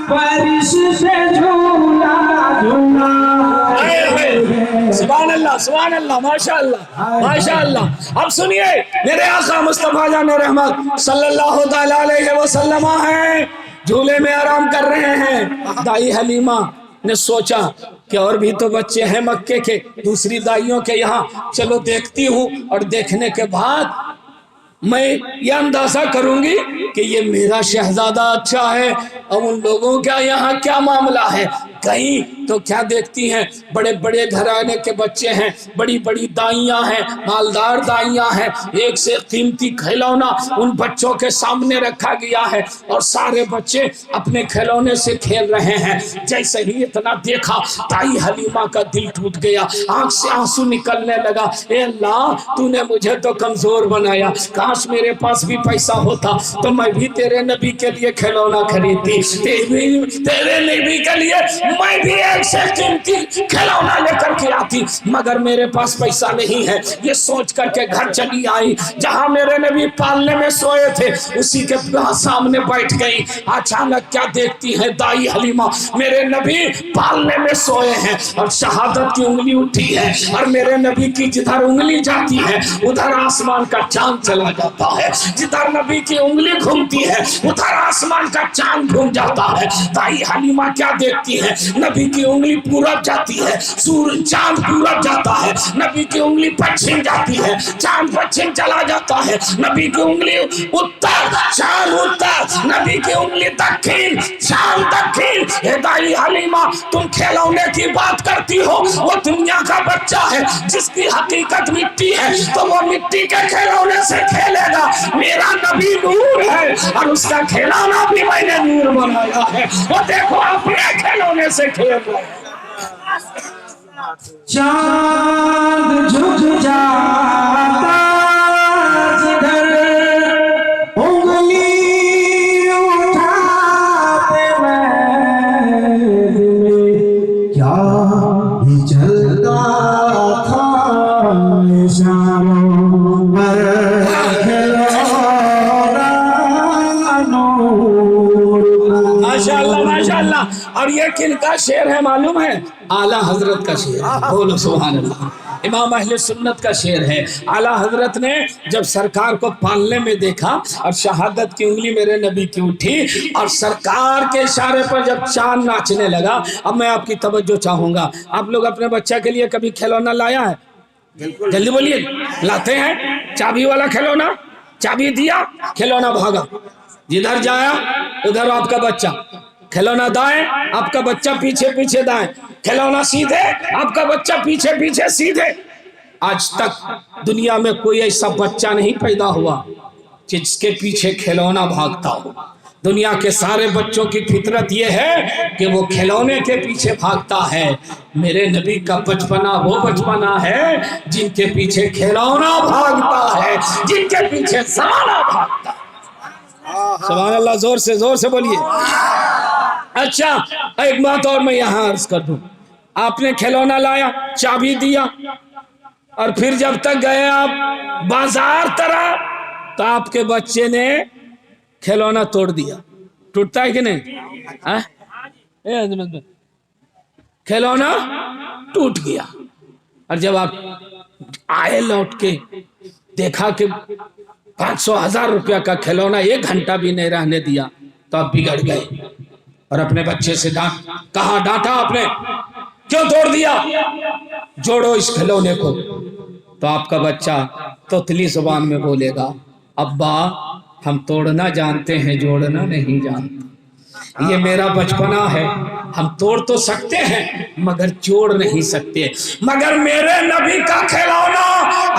बारिश से झूला झूला। सुभान अल्लाह, सुभान अल्लाह, माशाअल्लाह, माशाअल्लाह। अब सुनिए, मेरे आका मुस्तफा जाने रहमत सल्लल्लाहु अलैहि वसल्लम हैं, झूले में आराम कर रहे हैं। दाई हलीमा نے سوچا کہ اور بھی تو بچے ہیں مکے کے دوسری دائیوں کے یہاں، چلو دیکھتی ہوں، اور دیکھنے کے بعد میں یہ اندازہ کروں گی کہ یہ میرا شہزادہ اچھا ہے اور ان لوگوں کا یہاں کیا معاملہ ہے۔ کہیں تو کیا دیکھتی ہیں، بڑے بڑے گھرانے کے بچے ہیں، بڑی بڑی دائیاں ہیں، مالدار دائیاں ہیں، ایک سے قیمتی کھلونا ان بچوں کے سامنے رکھا گیا ہے اور سارے بچے اپنے کھلونے سے کھیل رہے ہیں۔ جیسے ہی اتنا دیکھا دائی حلیمہ کا دل ٹوٹ گیا، آنکھ سے آنسو نکلنے لگا، اے اللہ تو نے مجھے تو کمزور بنایا، کاش میرے پاس بھی پیسہ ہوتا تو میں بھی تیرے نبی کے لیے کھلونا خریدتی، تیرے نبی کے لیے میں بھی ایک سے قیمتی کھلونا لے کر کے آتی، مگر میرے پاس پیسہ نہیں ہے۔ یہ سوچ کر کے گھر چلی آئی، جہاں میرے نبی پالنے میں سوئے تھے اسی کے سامنے بیٹھ گئی۔ اچانک کیا دیکھتی ہے دائی حلیمہ، میرے نبی پالنے میں سوئے ہیں اور شہادت کی انگلی اٹھی ہے، اور میرے نبی کی جدھر انگلی جاتی ہے ادھر آسمان کا چاند چلا جاتا ہے، جدھر نبی کی انگلی گھومتی ہے ادھر آسمان کا چاند گھوم جاتا ہے۔ دائی حلیمہ کیا دیکھتی ہے، نبی کی انگلی پورب جاتی ہے، سورج چاند پورب جاتا ہے، نبی کی انگلی پچھم جاتی ہے، چاند پچھم چلا جاتا ہے، نبی کی انگلی اتر، چاند اتر، نبی کی انگلی دکھن، چاند دکھن۔ اے دائی حلیمہ تم کھلونے کی بات کرتی ہو، وہ دنیا کا بچہ ہے جس کی حقیقت مٹی ہے تو وہ مٹی کے کھلونے سے کھیلے گا، میرا نبی نور ہے اور اس کا کھلونا بھی میں نے نور بنایا ہے، وہ دیکھو اپنے کھلونے سے کھیل رہے ہیں۔ چاند جھک جاتا جدھر انگلی اٹھاتے میں، کیا ہی چلتا تھا شاموں پر کھلونا نور۔ ماشاءاللہ ماشاءاللہ۔ اور یہ کن کا شعر ہے معلوم ہے؟ اعلیٰ حضرت کا شعر ہے، بولو سبحان اللہ۔ امام اہل سنت کا شعر ہے۔ اعلیٰ حضرت نے جب سرکار کو پالنے میں دیکھا اور شہادت کی انگلی میرے نبی کی اٹھی اور سرکار کے اشارے پر جب چاند ناچنے لگا۔ اب میں آپ کی توجہ چاہوں گا، آپ لوگ اپنے بچہ کے لیے کبھی کھلونا لایا ہے؟ جلدی بولیے، لاتے ہیں؟ چابی والا کھلونا، چابی دیا کھلونا بھاگا، جدھر جایا ادھر آپ کا بچہ، کھلونا دائیں آپ کا بچہ پیچھے پیچھے دائیں، کھلونا سیدھے آپ کا بچہ پیچھے پیچھے سیدھے۔ آج تک دنیا میں کوئی ایسا بچہ نہیں پیدا ہوا جس کے پیچھے کھلونا بھاگتا ہو۔ دنیا کے سارے بچوں کی فطرت یہ ہے کہ وہ کھلونے کے پیچھے بھاگتا ہے۔ میرے نبی کا بچپنا وہ بچپنا ہے جن کے پیچھے کھلونا بھاگتا ہے، جن کے پیچھے زمانہ بھاگتا ہے۔ سبحان اللہ، زور سے بولیے۔ اچھا ایک بات اور میں یہاں عرض کر دوں، آپ نے کھلونا لایا، چابی دیا، اور پھر جب تک گئے آپ بازار طرح تو آپ کے بچے نے کھلونا توڑ دیا۔ ٹوٹتا ہے کہ نہیں؟ کھلونا ٹوٹ گیا، اور جب آپ آئے لوٹ کے دیکھا کہ 500,000 روپیہ کا کھلونا 1 گھنٹہ بھی نہیں رہنے دیا تو آپ بگڑ گئے اور اپنے بچے سے ڈانٹا آپ نے، کیوں توڑ دیا؟ جوڑو اس کھلونے کو۔ تو آپ کا بچہ توتلی زبان میں بولے گا، ابا ہم توڑنا جانتے ہیں جوڑنا نہیں جانتے، یہ میرا بچپنا ہے، ہم توڑ تو سکتے ہیں مگر جوڑ نہیں سکتے۔ مگر میرے نبی کا کھلونا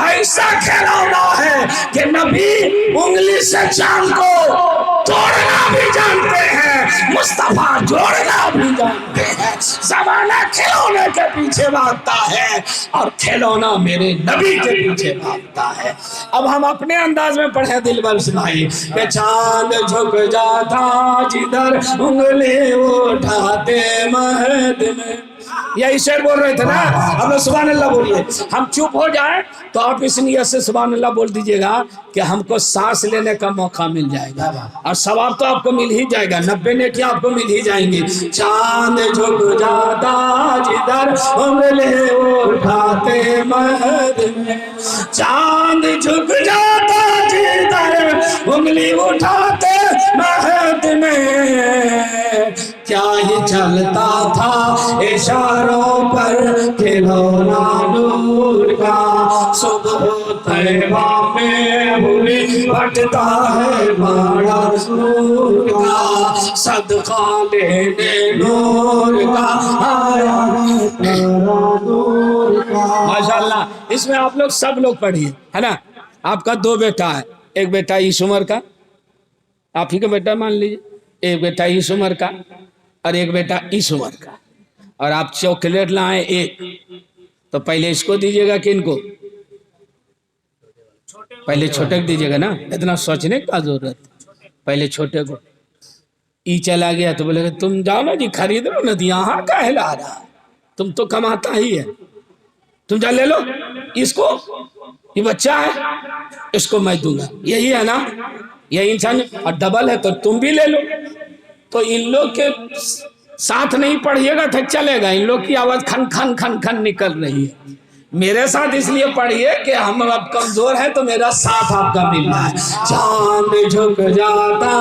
ایسا کھلونا ہے کہ نبی انگلی سے چاند کو توڑنا بھی جانتے ہیں، مصطفیٰ جوڑنا بھی جانتے ہیں۔ زمانہ کھلونے کے پیچھے بھاگتا ہے اور کھلونا میرے نبی کے پیچھے بھاگتا ہے۔ اب ہم اپنے انداز میں پڑھیں دل بر سنائی کہ چاند جھک جاتا جدھر انگلی اٹھاتے مہد میں۔ یہی شعر بول رہے تھے نا، اب لوگ سبحان اللہ بولیے۔ ہم چپ ہو جائیں تو آپ اس نیت سے سبحان اللہ بول دیجئے گا کہ ہم کو سانس لینے کا موقع مل جائے گا، اور ثواب تو آپ کو مل ہی جائے گا، 90 نیکیاں آپ کو مل ہی جائیں گی۔ چاند جھک جاتا جدھر انگلی اٹھاتے مہد میں، چاند جھک جاتا جدھر انگلی اٹھاتے مہد میں، کیا ہی چلتا تھا اشاروں پر کھلونا نور کا صبح طیبہ میں ہوئی بٹتا ہے باڑا نور کا صدقہ لینے نور کا آیا نور کا. ماشاءاللہ اس میں آپ لوگ سب لوگ پڑھیے ہے نا. آپ کا 2 بیٹا ہے, ایک بیٹا عیس عمر کا, آپ ہی کا بیٹا مان لیجیے, ایک بیٹا عیس عمر کا اور ایک بیٹا عیس عمر کا, اور آپ چاکلیٹ لائیں ایک, تو پہلے اس کو دیجیے گا کہ ان کو؟ پہلے چھوٹے کو دیجیے گا نا, اتنا سوچنے کا ضرورت, پہلے چھوٹے کو. ای چلا گیا تو بولے گا تم جاؤ نا جی خرید لو نا, یہاں کا ہلا رہا, تم تو کماتا ہی ہے, تم جا لے لو اس کو, یہ بچہ ہے اس کو میں دوں گا, یہی ہے نا, یہی انسان. اور ڈبل ہے تو تم بھی لے لو. تو ان لوگ کے ساتھ نہیں پڑھیے گا تو چلے گا, ان لوگ کی آواز کھن کھن کھن کھن نکل رہی ہے. میرے ساتھ اس لیے پڑھیے کہ ہم اب کمزور ہیں تو میرا ساتھ آپ کا مل رہا ہے. چاند جھک جاتا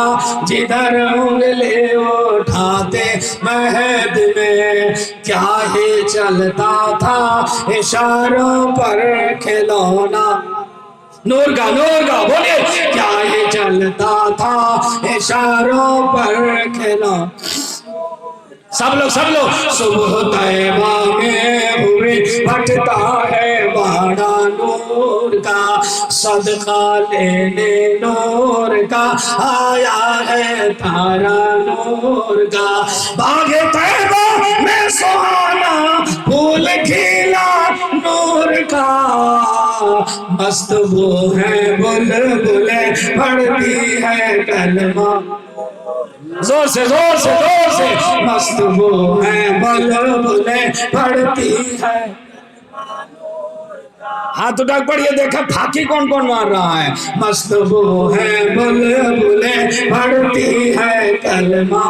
جدھر انگلی اٹھاتے مہد میں, کیا ہی چلتا تھا اشاروں پر کھلونا نور کا بولے, کیا ہی چلتا تھا اشاروں پر کھلونا. سب لوگ صبح طیبہ میں ہوئی بٹتا ہے باڑا نور کا صدقہ لینے نور کا آیا ہے تارا نور کا. باغ طیبہ میں سہانا پھول کھلا نور کا, مست وہ ہے بلبلیں پڑھتی ہے کلمہ, زور سے مست وہ ہے بلبلیں پڑھتی ہے. ہاتھ اٹھا پڑھیے, دیکھا پھاکی کون کون مار رہا ہے. مست وہ ہے بلبلیں پڑھتی ہے کلمہ.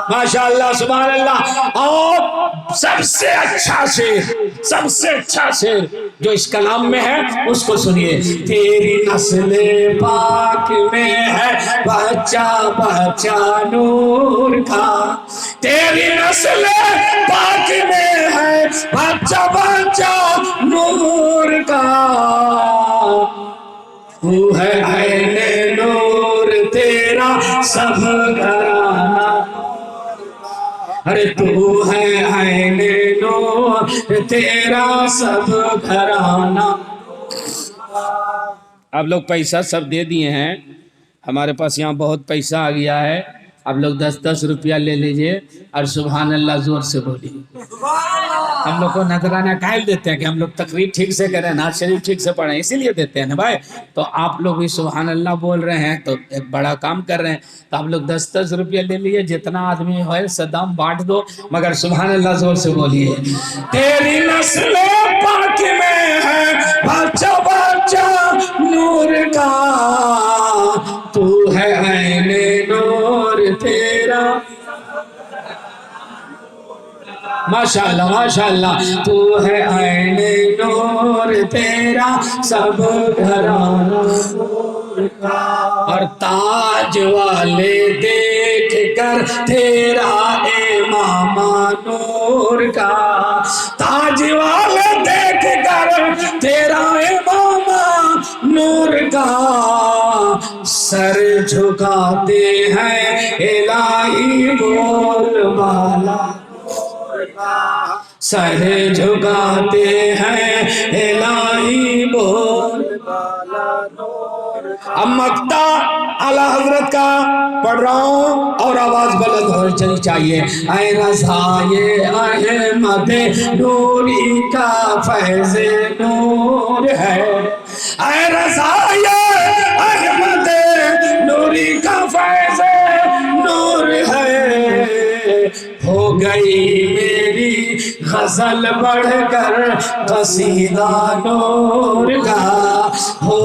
ماشاءاللہ سبحان اللہ. اور سب سے اچھا شعر جو اس کلام میں ہے اس کو سنیے. تیری نسل پاک میں ہے بچہ نور کا, تیری نسل پاک میں ہے بچہ نور کا, تو ہے عین نور تیرا سب گھرانہ, ارے تو ہے عین نور تیرا سب گھرانہ. آپ لوگ پیسہ سب دے دیے ہیں, ہمارے پاس یہاں بہت پیسہ آ گیا ہے. آپ لوگ 10 روپیہ لے لیجئے اور سبحان اللہ زور سے بولیے. ہم لوگ کو نذرانہ کائل دیتے ہیں کہ ہم لوگ تقریر ٹھیک سے کریں, نعت شریف ٹھیک سے پڑھیں, اسی لیے دیتے ہیں نا بھائی. تو آپ لوگ بھی سبحان اللہ بول رہے ہیں تو ایک بڑا کام کر رہے ہیں. تو آپ لوگ 10 روپیہ لے لیے, جتنا آدمی ہوئے صدام بانٹ دو, مگر سبحان اللہ زور سے بولیے. تیری نسل پاک میں ہے بچہ نور کا, تو ہے عین نور تیرا. ماشاءاللہ تو ہے عین نور تیرا سب گھرانہ. اور تاج والے دیکھ کر تیرا امام نور کا, تاج والے دیکھ کر تیرا امام نور کا, سر جھکاتے ہیں الہی بول بالا, سر جھکاتے ہیں الہی بول بالا. اب مقطع اعلیٰ حضرت کا پڑھ رہا ہوں اور آواز بلند ہونی چاہیے چاہیے. اے رضائے احمد نوری کا فیض نور ہے, اے رضائے احمد نوری کا فیض نور ہے. ہو گئی میری غزل بڑھ کر قصیدہ نور کا, ہو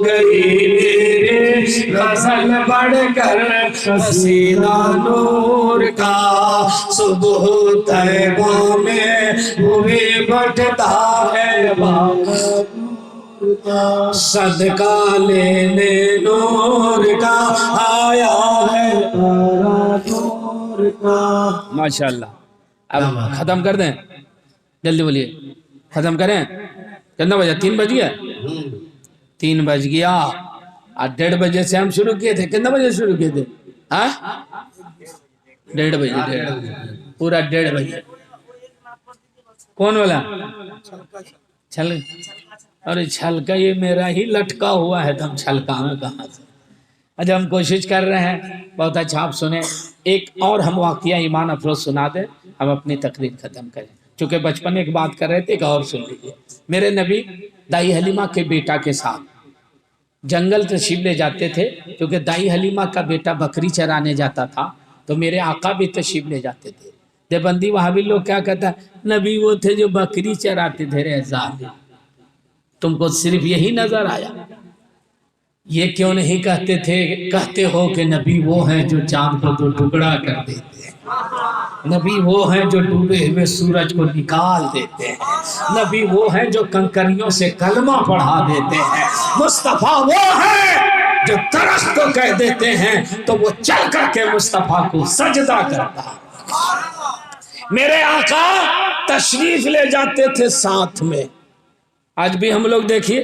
گئی میری غزل بڑھ کر قصیدہ نور کا. صبح طیبہ میں ہوئی بٹتا ہے صدقہ لینے نور کا آیا ہے نور माशाल्लाह। अब खत्म कर दें, जल्दी बोलिए, खत्म करें। कितना बजा? 3 बज गया, 3 बज गया। और 1:30 बजे से हम शुरू किए थे। कितना बजे शुरू किए थे? हाँ, 1:30 बजे, 1:30 पूरा 1:30 बजे। कौन वाला? छल, अरे छलका ये मेरा ही लटका हुआ है, तो हम छलका में कहाँ से? अच्छा, हम कोशिश कर रहे हैं। बहुत अच्छा, आप सुने। एक और हम वाकया ईमान अफरोज सुना दें, हम अपनी तकरीर खत्म करें। चूंकि बचपन में एक बात कर रहे थे, एक और सुन लीजिए। मेरे नबी दाई हलीमा के बेटा के साथ जंगल तशरीफ ले जाते थे, क्योंकि दाई हलीमा का बेटा बकरी चराने जाता था, तो मेरे आका भी तशरीफ ले जाते थे। देवबंदी वहां भी लोग क्या कहता है, नबी वो थे जो बकरी चराते थे। रे जालिम, तुमको सिर्फ यही नजर आया? ये क्यों नहीं कहते थे, कहते हो कि नबी वो हैं जो चांद को 2 टुकड़ा कर देते हैं, नबी वो हैं जो डूबे हुए सूरज को निकाल देते हैं, नबी वो हैं जो कंकरियों से कलमा पढ़ा देते हैं, मुस्तफा वो हैं जो दरख्त को कह देते हैं तो वो चल करके मुस्तफा को सजदा करता। मेरे आका तशरीफ ले जाते थे साथ में। आज भी हम लोग देखिए,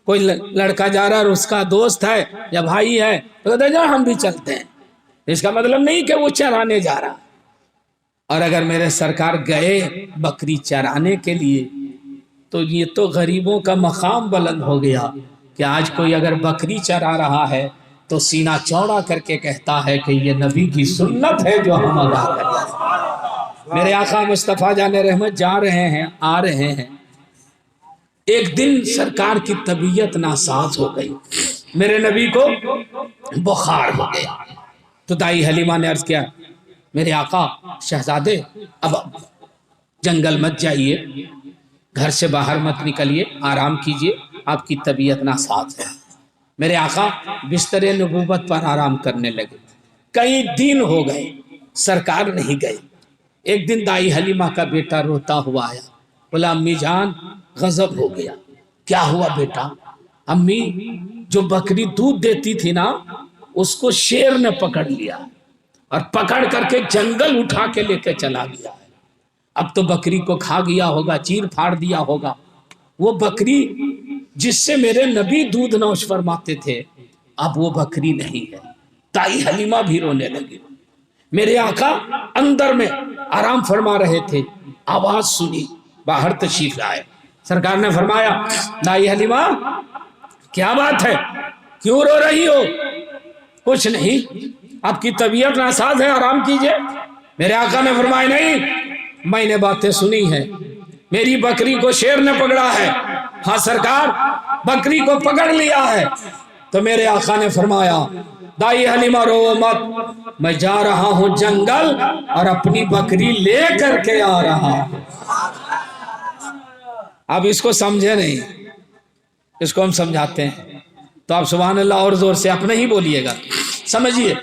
कोई लड़का जा रहा है और उसका दोस्त है या भाई है, तो कहते हैं हम भी चलते हैं। इसका मतलब नहीं कि वो चराने जा रहा। और अगर मेरे सरकार गए बकरी चराने के लिए, तो ये तो गरीबों का मकाम बुलंद हो गया कि आज कोई अगर बकरी चरा रहा है तो सीना चौड़ा करके कहता है कि ये नबी की सुन्नत है जो हम अदा कर रहे हैं। मेरे आका मुस्तफ़ा जाने रहमत जा रहे हैं, आ रहे हैं। एक दिन सरकार की तबीयत नासाज हो गई, मेरे नबी को बुखार हो गया। तो दाई हलीमा ने अर्ज किया, मेरे आका शहजादे अब जंगल मत जाइए, घर से बाहर मत निकलिए, आराम कीजिए, आपकी तबीयत नासाज है। मेरे आका बिस्तर नबूवत पर आराम करने लगे। कई दिन हो गए, सरकार नहीं गए। एक दिन दाई हलीमा का बेटा रोता हुआ आया, बोला अम्मी जान गजब हो गया। क्या हुआ बेटा? अम्मी जो बकरी दूध देती थी ना, उसको शेर ने पकड़ लिया और पकड़ करके जंगल उठा के लेके चला गया। अब तो बकरी को खा गया होगा, चीर फाड़ दिया होगा। वो बकरी जिससे मेरे नबी दूध नौश फरमाते थे, अब वो बकरी नहीं है। दाई हलीमा भी रोने लगी। मेरे आका अंदर में आराम फरमा रहे थे, आवाज सुनी, बाहर तशरीफ लाए। सरकार ने फरमाया, दाई हलीमा क्या बात है, क्यों रो रही हो? कुछ नहीं, आपकी तबीयत नासाज है, आराम कीजिए। मेरे आका ने फरमाया, नहीं, मैंने बातें सुनी है, मेरी बकरी को शेर ने पकड़ा है। हाँ सरकार, बकरी को पकड़ लिया है। तो मेरे आका ने फरमाया, दाई हलीमा रो मत, मैं जा रहा हूं जंगल और अपनी बकरी ले करके आ रहा हूं। अब इसको समझे नहीं, इसको हम समझाते हैं, तो आप सुभान अल्लाह और जोर से अपने ही बोलिएगा। समझिए,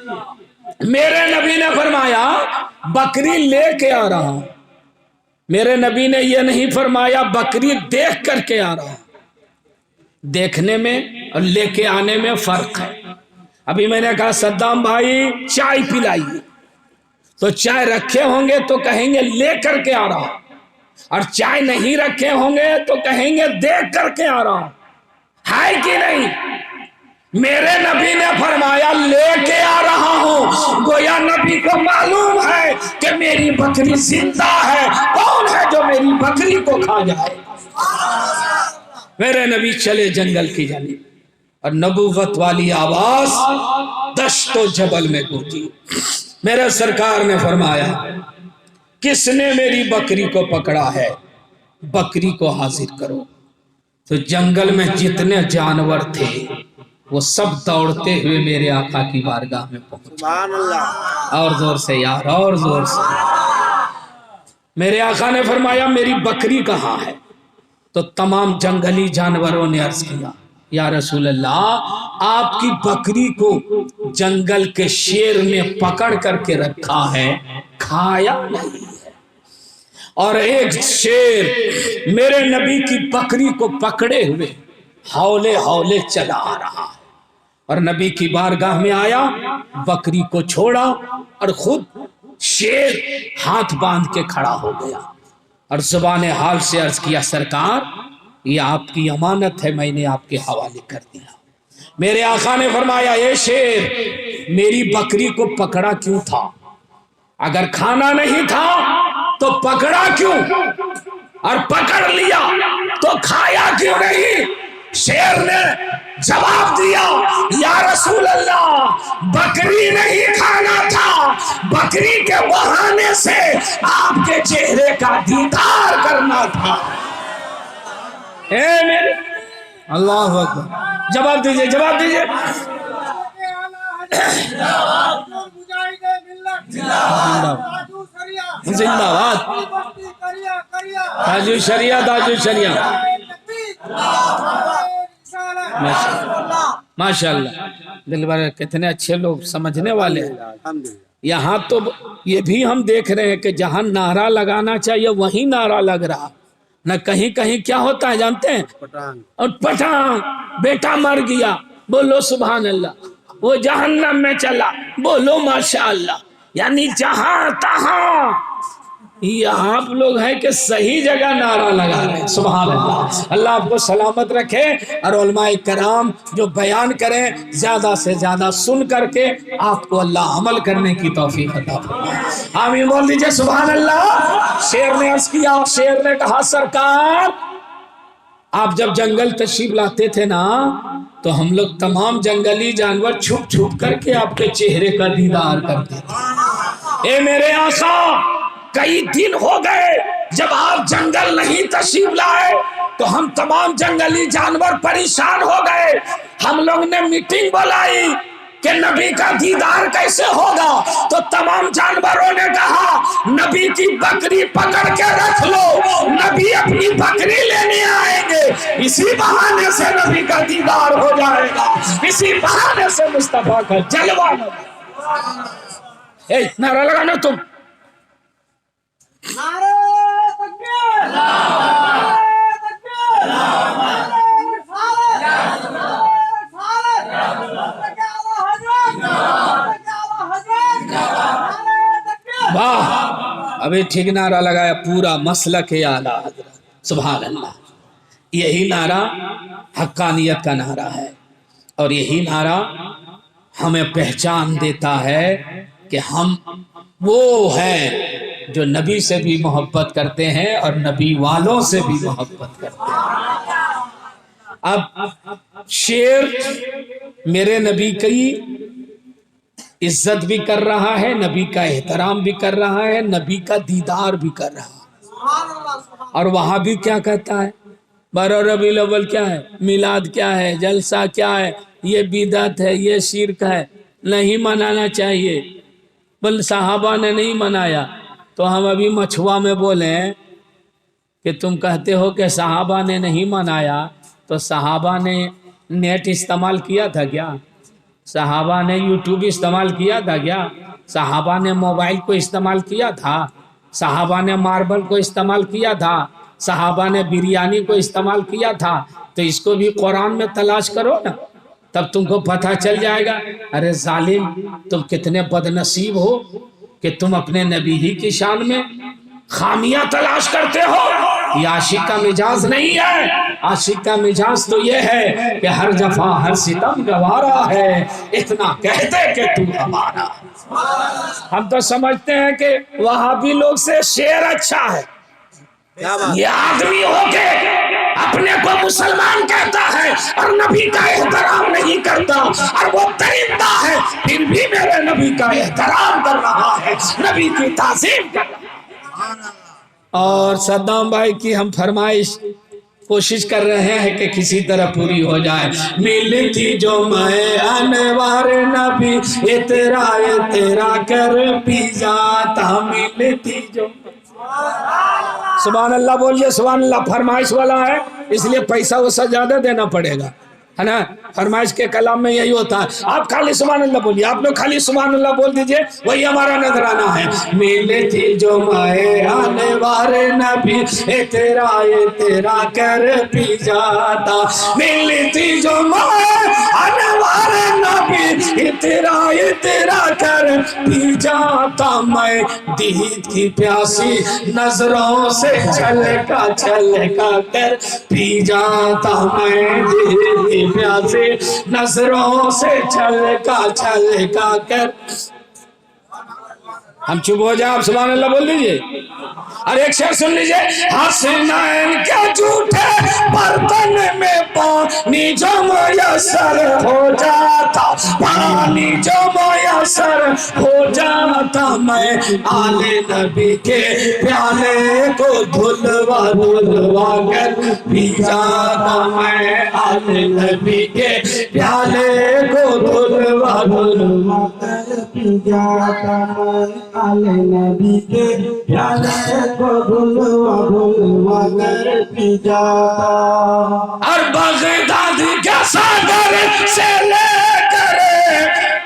मेरे नबी ने फरमाया बकरी लेके आ रहा हूं। मेरे नबी ने यह नहीं फरमाया बकरी देख करके आ रहा हूं। देखने में और लेके आने में फर्क है। अभी मैंने कहा सद्दाम भाई चाय पिलाइए, तो चाय रखे होंगे तो कहेंगे ले करके आ रहा, और चाय नहीं रखे होंगे तो कहेंगे देख करके आ रहा। है कि नहीं? मेरे नबी ने फरमाया लेके आ रहा हूं, गोया नबी को मालूम है कि मेरी बकरी जिंदा है। कौन है जो मेरी बकरी को खा जाए? मेरे नबी चले जंगल की जानिब, और नबूवत वाली आवाज दश्तो जबल में गूंजी। मेरे सरकार ने फरमाया, किसने मेरी बकरी को पकड़ा है, बकरी को हाजिर करो। तो जंगल में जितने जानवर थे वो सब दौड़ते हुए मेरे आका की बारगाह में पहुंचे। सुभान अल्लाह। और जोर से यार, और जोर से। मेरे आका ने फरमाया मेरी बकरी कहाँ है? तो तमाम जंगली जानवरों ने अर्ज किया, या रसूल अल्लाह, आपकी बकरी को जंगल के शेर ने पकड़ करके रखा है, खाया नहीं है। और एक शेर मेरे नबी की बकरी को पकड़े हुए हौले हौले चला आ रहा है, और नबी की बारगाह में आया, बकरी को छोड़ा और खुद شیر ہاتھ باندھ کے کھڑا ہو گیا اور زبان حال سے عرض کیا سرکار یہ آپ کی امانت ہے، میں نے آپ کے حوالے کر دیا۔ میرے آقا نے فرمایا اے شیر میری بکری کو پکڑا کیوں تھا؟ اگر کھانا نہیں تھا تو پکڑا کیوں؟ اور پکڑ لیا تو کھایا کیوں نہیں؟ شیر نے جواب دیا یا رسول اللہ بکری نہیں کھانا تھا، بکری کے بہانے سے آپ کے چہرے کا دیدار کرنا تھا۔ اے میرے اللہ اکبر، جواب دیجئے جواب دیجئے۔ زندہ باد تاج الشریعہ، تاج الشریعہ، ماشاء اللہ۔ دل بھر کتنے اچھے لوگ سمجھنے والے ہیں۔ یہاں تو یہ بھی ہم دیکھ رہے ہیں کہ جہاں نعرہ لگانا چاہیے وہیں نعرہ لگ رہا، نہ کہیں کہیں کیا ہوتا ہے جانتے ہیں؟ اور پٹھان بیٹا مر گیا بولو سبحان اللہ، وہ جہنم میں چلا بولو ماشاءاللہ۔ یعنی جہاں تہاں یہ آپ لوگ ہیں کہ صحیح جگہ نعرہ لگا رہے ہیں، سبحان اللہ۔ اللہ آپ کو سلامت رکھے، اور علماء کرام جو بیان کریں زیادہ سے زیادہ سن کر کے آپ کو اللہ عمل کرنے کی توفیق عطا فرمائے۔ آمین بول دیجئے سبحان اللہ۔ شیر نے عرض کیا، شیر نے کہا سرکار آپ جب جنگل تشریف لاتے تھے نا تو ہم لوگ تمام جنگلی جانور چھپ چھپ کر کے آپ کے چہرے کا دیدار کرتے تھے۔ اے میرے آقا کئی دن ہو گئے جب آپ جنگل نہیں تشریف لائے تو ہم تمام جنگلی جانور پریشان ہو گئے۔ ہم لوگ نے میٹنگ بلائی کہ نبی کا دیدار کیسے ہوگا، تو تمام جانوروں نے کہا نبی کی بکری پکڑ کے رکھ لو، نبی اپنی بکری لینے آئیں گے، اسی بہانے سے نبی کا دیدار ہو جائے گا، اسی بہانے سے مصطفیٰ کا جلوہ ہوگا۔ اے نعرہ لگانا تم، نعرہ تکبیر، نعرہ تکبیر، نعرہ واہ، ابھی ٹھیک نعرہ لگایا پورا مسلک اعلیٰ حضرت، سبحان اللہ۔ یہی نعرہ حقانیت کا نعرہ ہے، اور یہی نعرہ ہمیں پہچان دیتا ہے کہ ہم وہ ہیں جو نبی سے بھی محبت کرتے ہیں اور نبی والوں سے بھی محبت کرتے ہیں۔ اب شیر میرے نبی کی عزت بھی کر رہا ہے، نبی کا احترام بھی کر رہا ہے، نبی کا دیدار بھی کر رہا ہے، اور وہاں بھی کیا کہتا ہے 12 ربیع الاول کیا ہے، میلاد کیا ہے، جلسہ کیا ہے، یہ بدعت ہے، یہ شرک ہے، نہیں منانا چاہیے، بل صحابہ نے نہیں منایا۔ تو ہم ابھی مچھوا میں بولیں کہ تم کہتے ہو کہ صحابہ نے نہیں منایا، تو صحابہ نے نیٹ استعمال کیا تھا کیا؟ صحابہ نے یوٹیوب استعمال کیا تھا کیا؟ صحابہ نے موبائل کو استعمال کیا تھا؟ صحابہ نے ماربل کو استعمال کیا تھا؟ صحابہ نے بریانی کو استعمال کیا تھا؟ تو اس کو بھی قرآن میں تلاش کرو نا، تب تم کو پتہ چل جائے گا۔ ارے ظالم، تم کتنے بد نصیب ہو کہ تم اپنے نبی ہی کی شان میں خامیاں تلاش کرتے ہو۔ یہ عاشق کا مزاج نہیں ہے، عاشق کا مزاج تو یہ ہے کہ ہر جفا ہر ستم گوارا ہے، اتنا کہہ دے کہ تو ہمارا۔ ہم تو سمجھتے ہیں کہ وہابی لوگ سے شعر اچھا ہے، یہ آدمی ہو کے اپنے کو مسلمان کہتا ہے اور نبی کا احترام نہیں کرتا، اور وہ درندہ ہے پھر بھی میرے نبی کا احترام کر رہا ہے، نبی کی تعظیم کر رہا ہے۔ اور صدام بھائی کی ہم فرمائش کوشش کر رہے ہیں کہ کسی طرح پوری ہو جائے۔ ملتی جو میں انوار نبی تیرا کر پی جاتا، ملتی جو سبحان اللہ بولیے سبحان اللہ۔ فرمائش والا ہے اس لیے پیسہ وسا زیادہ دینا پڑے گا، ہے نا؟ فرمائش کے کلام میں یہی ہوتا ہے، آپ خالی سبحان اللہ بولیے، آپ لوگ خالی سبحان اللہ بول دیجئے، وہی ہمارا نذرانہ ہے۔ ملتی جو میں انوار نبی تیرا کر پی جاتا، ملتی جو میں انوار نبی تیرا کر پی جاتا میں دید کی پیاسی نظروں سے چھلکا چھلکا کر پی جاتا میں دید کی پیاسی نظروں سے چھلکا چھلکا کر. ہم چپ ہو جائیں آپ سبحان اللہ بول لیجئے. اور ایک شعر سن لیجئے. حسنین کے جھوٹے برتن میں پانی جو میسر ہو جاتا پانی جو میسر ہو جاتا میں آل نبی کے پیالے کو دھلوا دھلوا کر پی جاتا میں آل نبی کے پیالے کو دھلوا دھلوا کر پی جاتا میں آل نبی کے پیالے کو دھلوا دھلوا کر پی جاتا. اور بغداد کے ساگر سے لے کر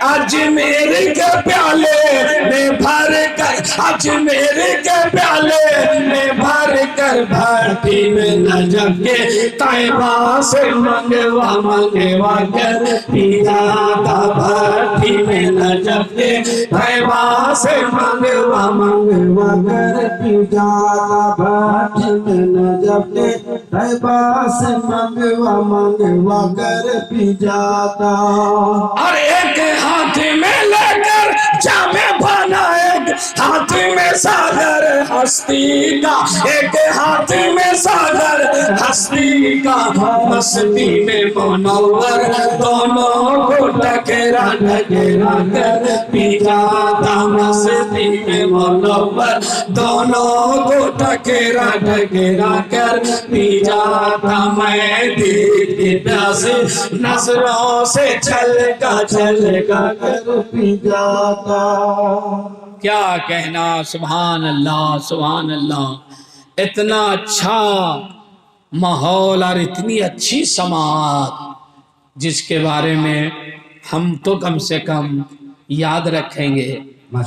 اجمیر کے پیالے میں بھر کر اجمیر کے پیالے میں بھر کر بھٹی میں نجف کے طیبہ سے منگوا منگوا کر پی جاتا بھٹی میں نجف کے طیبہ سے منگوا منگوا کر پی جاتا بھٹی میں نجف کے طیبہ سے منگوا منگوا کر پی جاتا. اور ایک ہاتھ میں لے کر جامع بنا ایک ہاتھ میں ساگر ہستی کا ایک ہاتھ میں ساگر ہستی کا مستی میں منور دونوں کو ٹکرا ٹکرا کر پی جاتا مستی میں منور دونوں کو ٹکرا ٹکرا کر پی جاتا میں دید کی پیاسی نظروں سے چھلکا چھلکا کر پی جاتا. کیا کہنا. سبحان اللہ سبحان اللہ. اتنا اچھا ماحول اور اتنی اچھی سماعت جس کے بارے میں ہم تو کم سے کم یاد رکھیں گے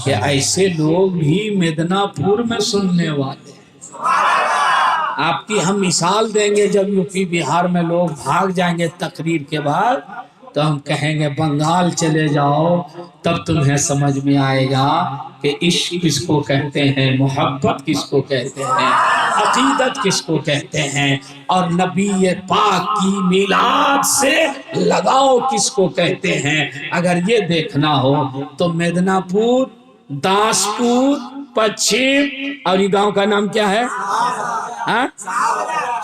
کہ ایسے لوگ بھی مدنہ پور میں سننے والے. آپ کی ہم مثال دیں گے جب یو پی بہار میں لوگ بھاگ جائیں گے تقریر کے بعد تو ہم کہیں گے بنگال چلے جاؤ تب تمہیں سمجھ میں آئے گا کہ عشق کس کو کہتے ہیں, محبت کس کو کہتے ہیں, عقیدت کس کو کہتے ہیں, اور نبی پاک کی میلاد سے لگاؤ کس کو کہتے ہیں. اگر یہ دیکھنا ہو تو مدنہ پور, داسپور, پچھم اور یہ گاؤں کا نام کیا ہے,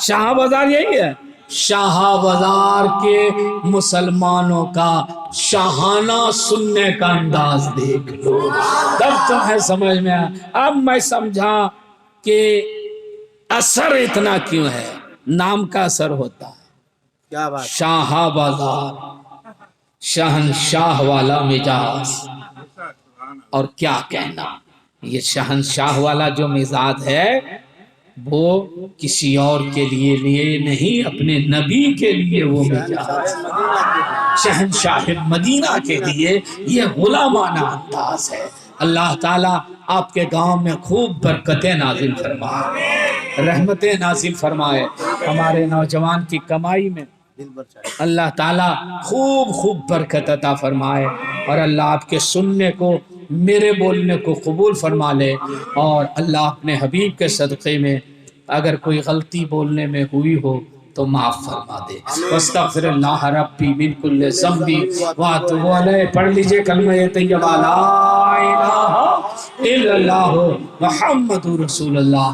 شاہ بازار. یہی ہے شاہ بازار کے مسلمانوں کا شاہانہ سننے کا انداز دیکھ لو تب تمہیں سمجھ میں آیا. اب میں سمجھا کہ اثر اتنا کیوں ہے, نام کا اثر ہوتا ہے. کیا بات. شاہ بازار, شہنشاہ والا مزاج. اور کیا کہنا, یہ شہنشاہ والا جو مزاج ہے وہ کسی اور کے لیے نہیں, اپنے نبی کے لیے وہ مزاج. شہنشاہ مدینہ کے لیے یہ غلامانہ انداز ہے. اللہ تعالیٰ آپ کے گاؤں میں خوب برکتیں نازل فرمائے, رحمتیں نازل فرمائے. ہمارے نوجوان کی کمائی میں اللہ تعالیٰ خوب برکت عطا فرمائے, اور اللہ آپ کے سننے کو, میرے بولنے کو قبول فرما لے, اور اللہ اپنے حبیب کے صدقے میں اگر کوئی غلطی بولنے میں ہوئی ہو تو معاف فرما دے. واستغفر اللہ ربی من کل ذنب واتوب علیہ. پڑھ لیجئے کلمہ طیبہ لا الہ الا اللہ محمد رسول اللہ.